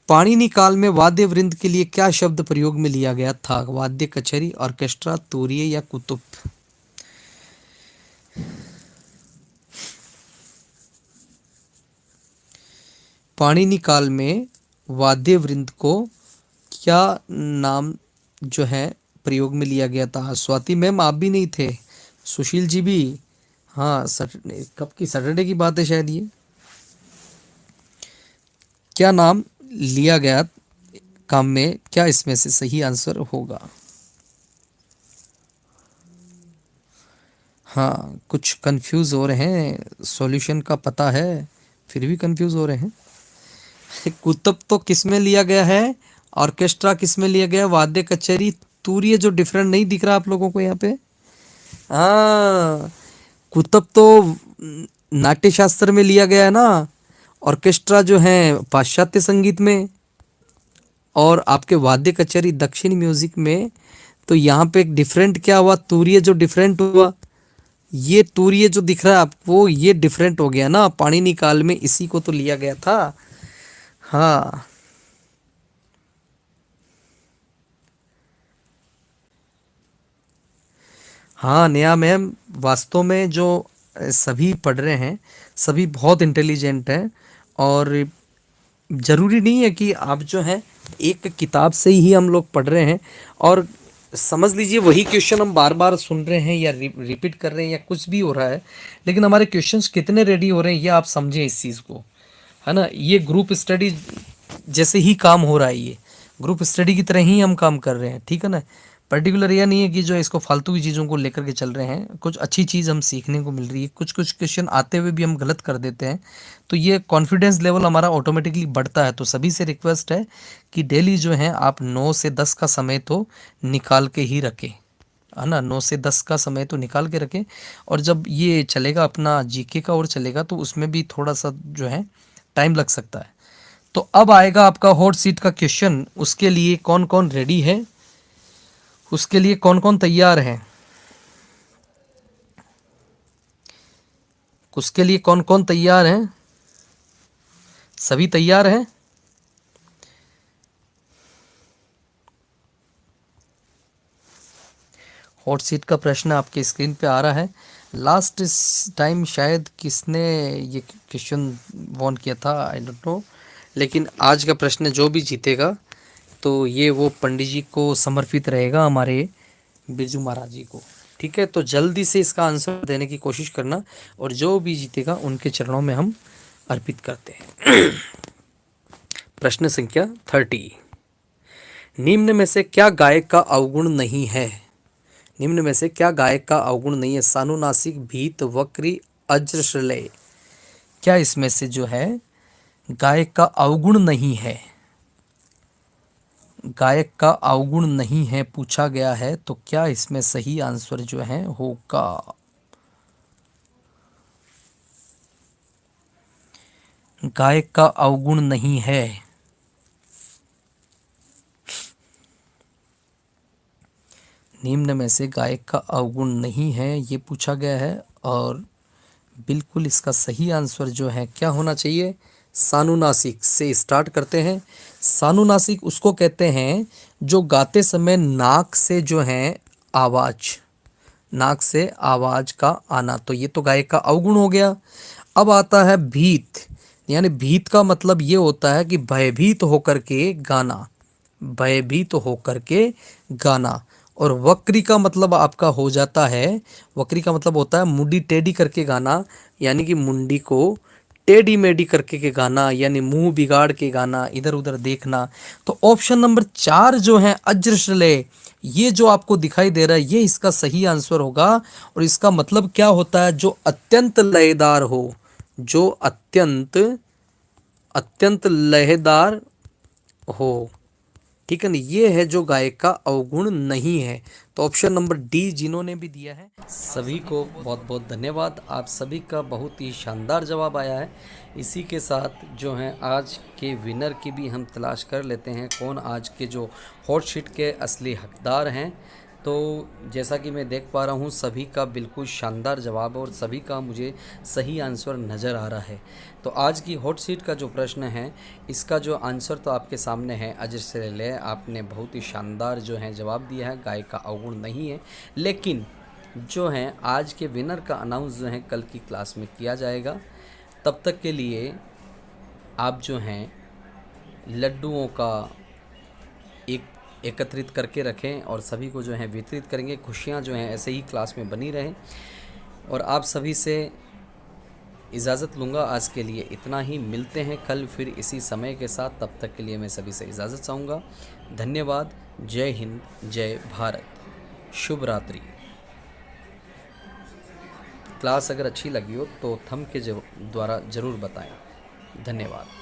पाणिनि काल में वाद्य वृंद के लिए क्या शब्द प्रयोग में लिया गया था? वाद्य, कचहरी, ऑर्केस्ट्रा, तूर्य या कुतुब? पाणिनि काल में वाद्य वृंद को क्या नाम जो है प्रयोग में लिया गया था? स्वाति मैम आप भी नहीं थे, सुशील जी भी, हाँ सैटरडे, कब की सैटरडे की बात है शायद ये। क्या नाम लिया गया काम में, क्या इसमें से सही आंसर होगा? हाँ कुछ कंफ्यूज हो रहे हैं, सॉल्यूशन का पता है फिर भी कंफ्यूज हो रहे हैं। कुतुब तो किस में लिया गया है, ऑर्केस्ट्रा किस में लिया गया, वाद्य कचहरी, तूर्य जो डिफरेंट नहीं दिख रहा आप लोगों को यहाँ पे। हाँ कुतुब तो नाट्य शास्त्र में लिया गया है ना, ऑर्केस्ट्रा जो है पाश्चात्य संगीत में, और आपके वाद्य कचहरी दक्षिण म्यूजिक में। तो यहाँ पे एक डिफरेंट क्या हुआ, तूर्य जो डिफरेंट हुआ, ये तूर्य जो दिख रहा है आपको ये डिफरेंट हो गया ना, पाणिनि काल में इसी को तो लिया गया था। हाँ हाँ नेहा मैम, वास्तव में जो सभी पढ़ रहे हैं सभी बहुत इंटेलिजेंट हैं, और ज़रूरी नहीं है कि आप जो है एक किताब से ही हम लोग पढ़ रहे हैं और समझ लीजिए वही क्वेश्चन हम बार बार सुन रहे हैं या रिपीट कर रहे हैं या कुछ भी हो रहा है, लेकिन हमारे क्वेश्चंस कितने रेडी हो रहे हैं ये आप समझें इस चीज़ को, है ना। ये ग्रुप स्टडी जैसे ही काम हो रहा है, ये ग्रुप स्टडी की तरह ही हम काम कर रहे हैं, ठीक है ना। पर्टिकुलर यह नहीं है कि जो इसको फालतू की चीज़ों को लेकर के चल रहे हैं, कुछ अच्छी चीज़ हम सीखने को मिल रही है, कुछ कुछ क्वेश्चन आते हुए भी हम गलत कर देते हैं, तो ये कॉन्फिडेंस लेवल हमारा ऑटोमेटिकली बढ़ता है। तो सभी से रिक्वेस्ट है कि डेली जो है आप 9 से 10 का समय तो निकाल के ही रखें। है ना। 9 से 10 का समय तो निकाल के रखें, और जब ये चलेगा अपना जीके का और चलेगा तो उसमें भी थोड़ा सा जो है टाइम लग सकता है। तो अब आएगा आपका हॉट सीट का क्वेश्चन, उसके लिए कौन कौन रेडी है, उसके लिए कौन कौन तैयार है, उसके लिए कौन कौन तैयार है? सभी तैयार हैं? हॉट सीट का प्रश्न आपके स्क्रीन पे आ रहा है। लास्ट टाइम शायद किसने ये क्वेश्चन वॉन किया था, आई डोंट नो, लेकिन आज का प्रश्न जो भी जीतेगा तो ये वो पंडित जी को समर्पित रहेगा, हमारे बिरजू महाराज जी को। ठीक है, तो जल्दी से इसका आंसर देने की कोशिश करना, और जो भी जीतेगा उनके चरणों में हम अर्पित करते हैं। प्रश्न संख्या 30, निम्न में से क्या गायक का अवगुण नहीं है? निम्न में से क्या गायक का अवगुण नहीं है? सानुनासिक, भीत, वक्री, अज्रश्लेय, क्या इसमें से जो है गायक का अवगुण नहीं है? गायक का अवगुण नहीं है पूछा गया है, तो क्या इसमें सही आंसर जो है होगा? गायक का अवगुण नहीं है, निम्न में से गायक का अवगुण नहीं है ये पूछा गया है, और बिल्कुल इसका सही आंसर जो है क्या होना चाहिए? सानुनासिक से स्टार्ट करते हैं। सानुनासिक उसको कहते हैं जो गाते समय नाक से जो है आवाज, नाक से आवाज का आना, तो ये तो गायक का अवगुण हो गया। अब आता है भीत, यानी भीत का मतलब ये होता है कि भयभीत होकर के गाना, भयभीत होकर के गाना। और वक्री का मतलब आपका हो जाता है, वक्री का मतलब होता है मुंडी टेढ़ी करके गाना, यानी कि मुंडी को टेढ़ी मेढ़ी करके के गाना, यानी मुंह बिगाड़ के गाना, इधर उधर देखना। तो ऑप्शन नंबर 4 जो है अज्रश्लेय, ये जो आपको दिखाई दे रहा है ये इसका सही आंसर होगा। और इसका मतलब क्या होता है? जो अत्यंत लयदार हो, जो अत्यंत अत्यंत लयदार हो, ठीक है ना, ये है जो गायक का अवगुण नहीं है। तो ऑप्शन नंबर डी जिन्होंने भी दिया है, सभी को बहुत बहुत धन्यवाद। आप सभी का बहुत ही शानदार जवाब आया है। इसी के साथ जो है आज के विनर की भी हम तलाश कर लेते हैं, कौन आज के जो हॉट शीट के असली हकदार हैं। तो जैसा कि मैं देख पा रहा हूँ सभी का बिल्कुल शानदार जवाब, और सभी का मुझे सही आंसर नज़र आ रहा है। तो आज की हॉट सीट का जो प्रश्न है इसका जो आंसर तो आपके सामने है, अज्रश्लेय। आपने बहुत ही शानदार जो है जवाब दिया है, गायक का अवगुण नहीं है। लेकिन जो है आज के विनर का अनाउंस जो है कल की क्लास में किया जाएगा। तब तक के लिए आप जो हैं लड्डुओं का एक एकत्रित करके रखें और सभी को जो है वितरित करेंगे। खुशियाँ जो हैं ऐसे ही क्लास में बनी रहें, और आप सभी से इजाज़त लूँगा। आज के लिए इतना ही, मिलते हैं कल फिर इसी समय के साथ। तब तक के लिए मैं सभी से इजाज़त चाहूँगा। धन्यवाद। जय हिंद, जय भारत, शुभ रात्रि। क्लास अगर अच्छी लगी हो तो थंब के द्वारा ज़रूर बताएं। धन्यवाद।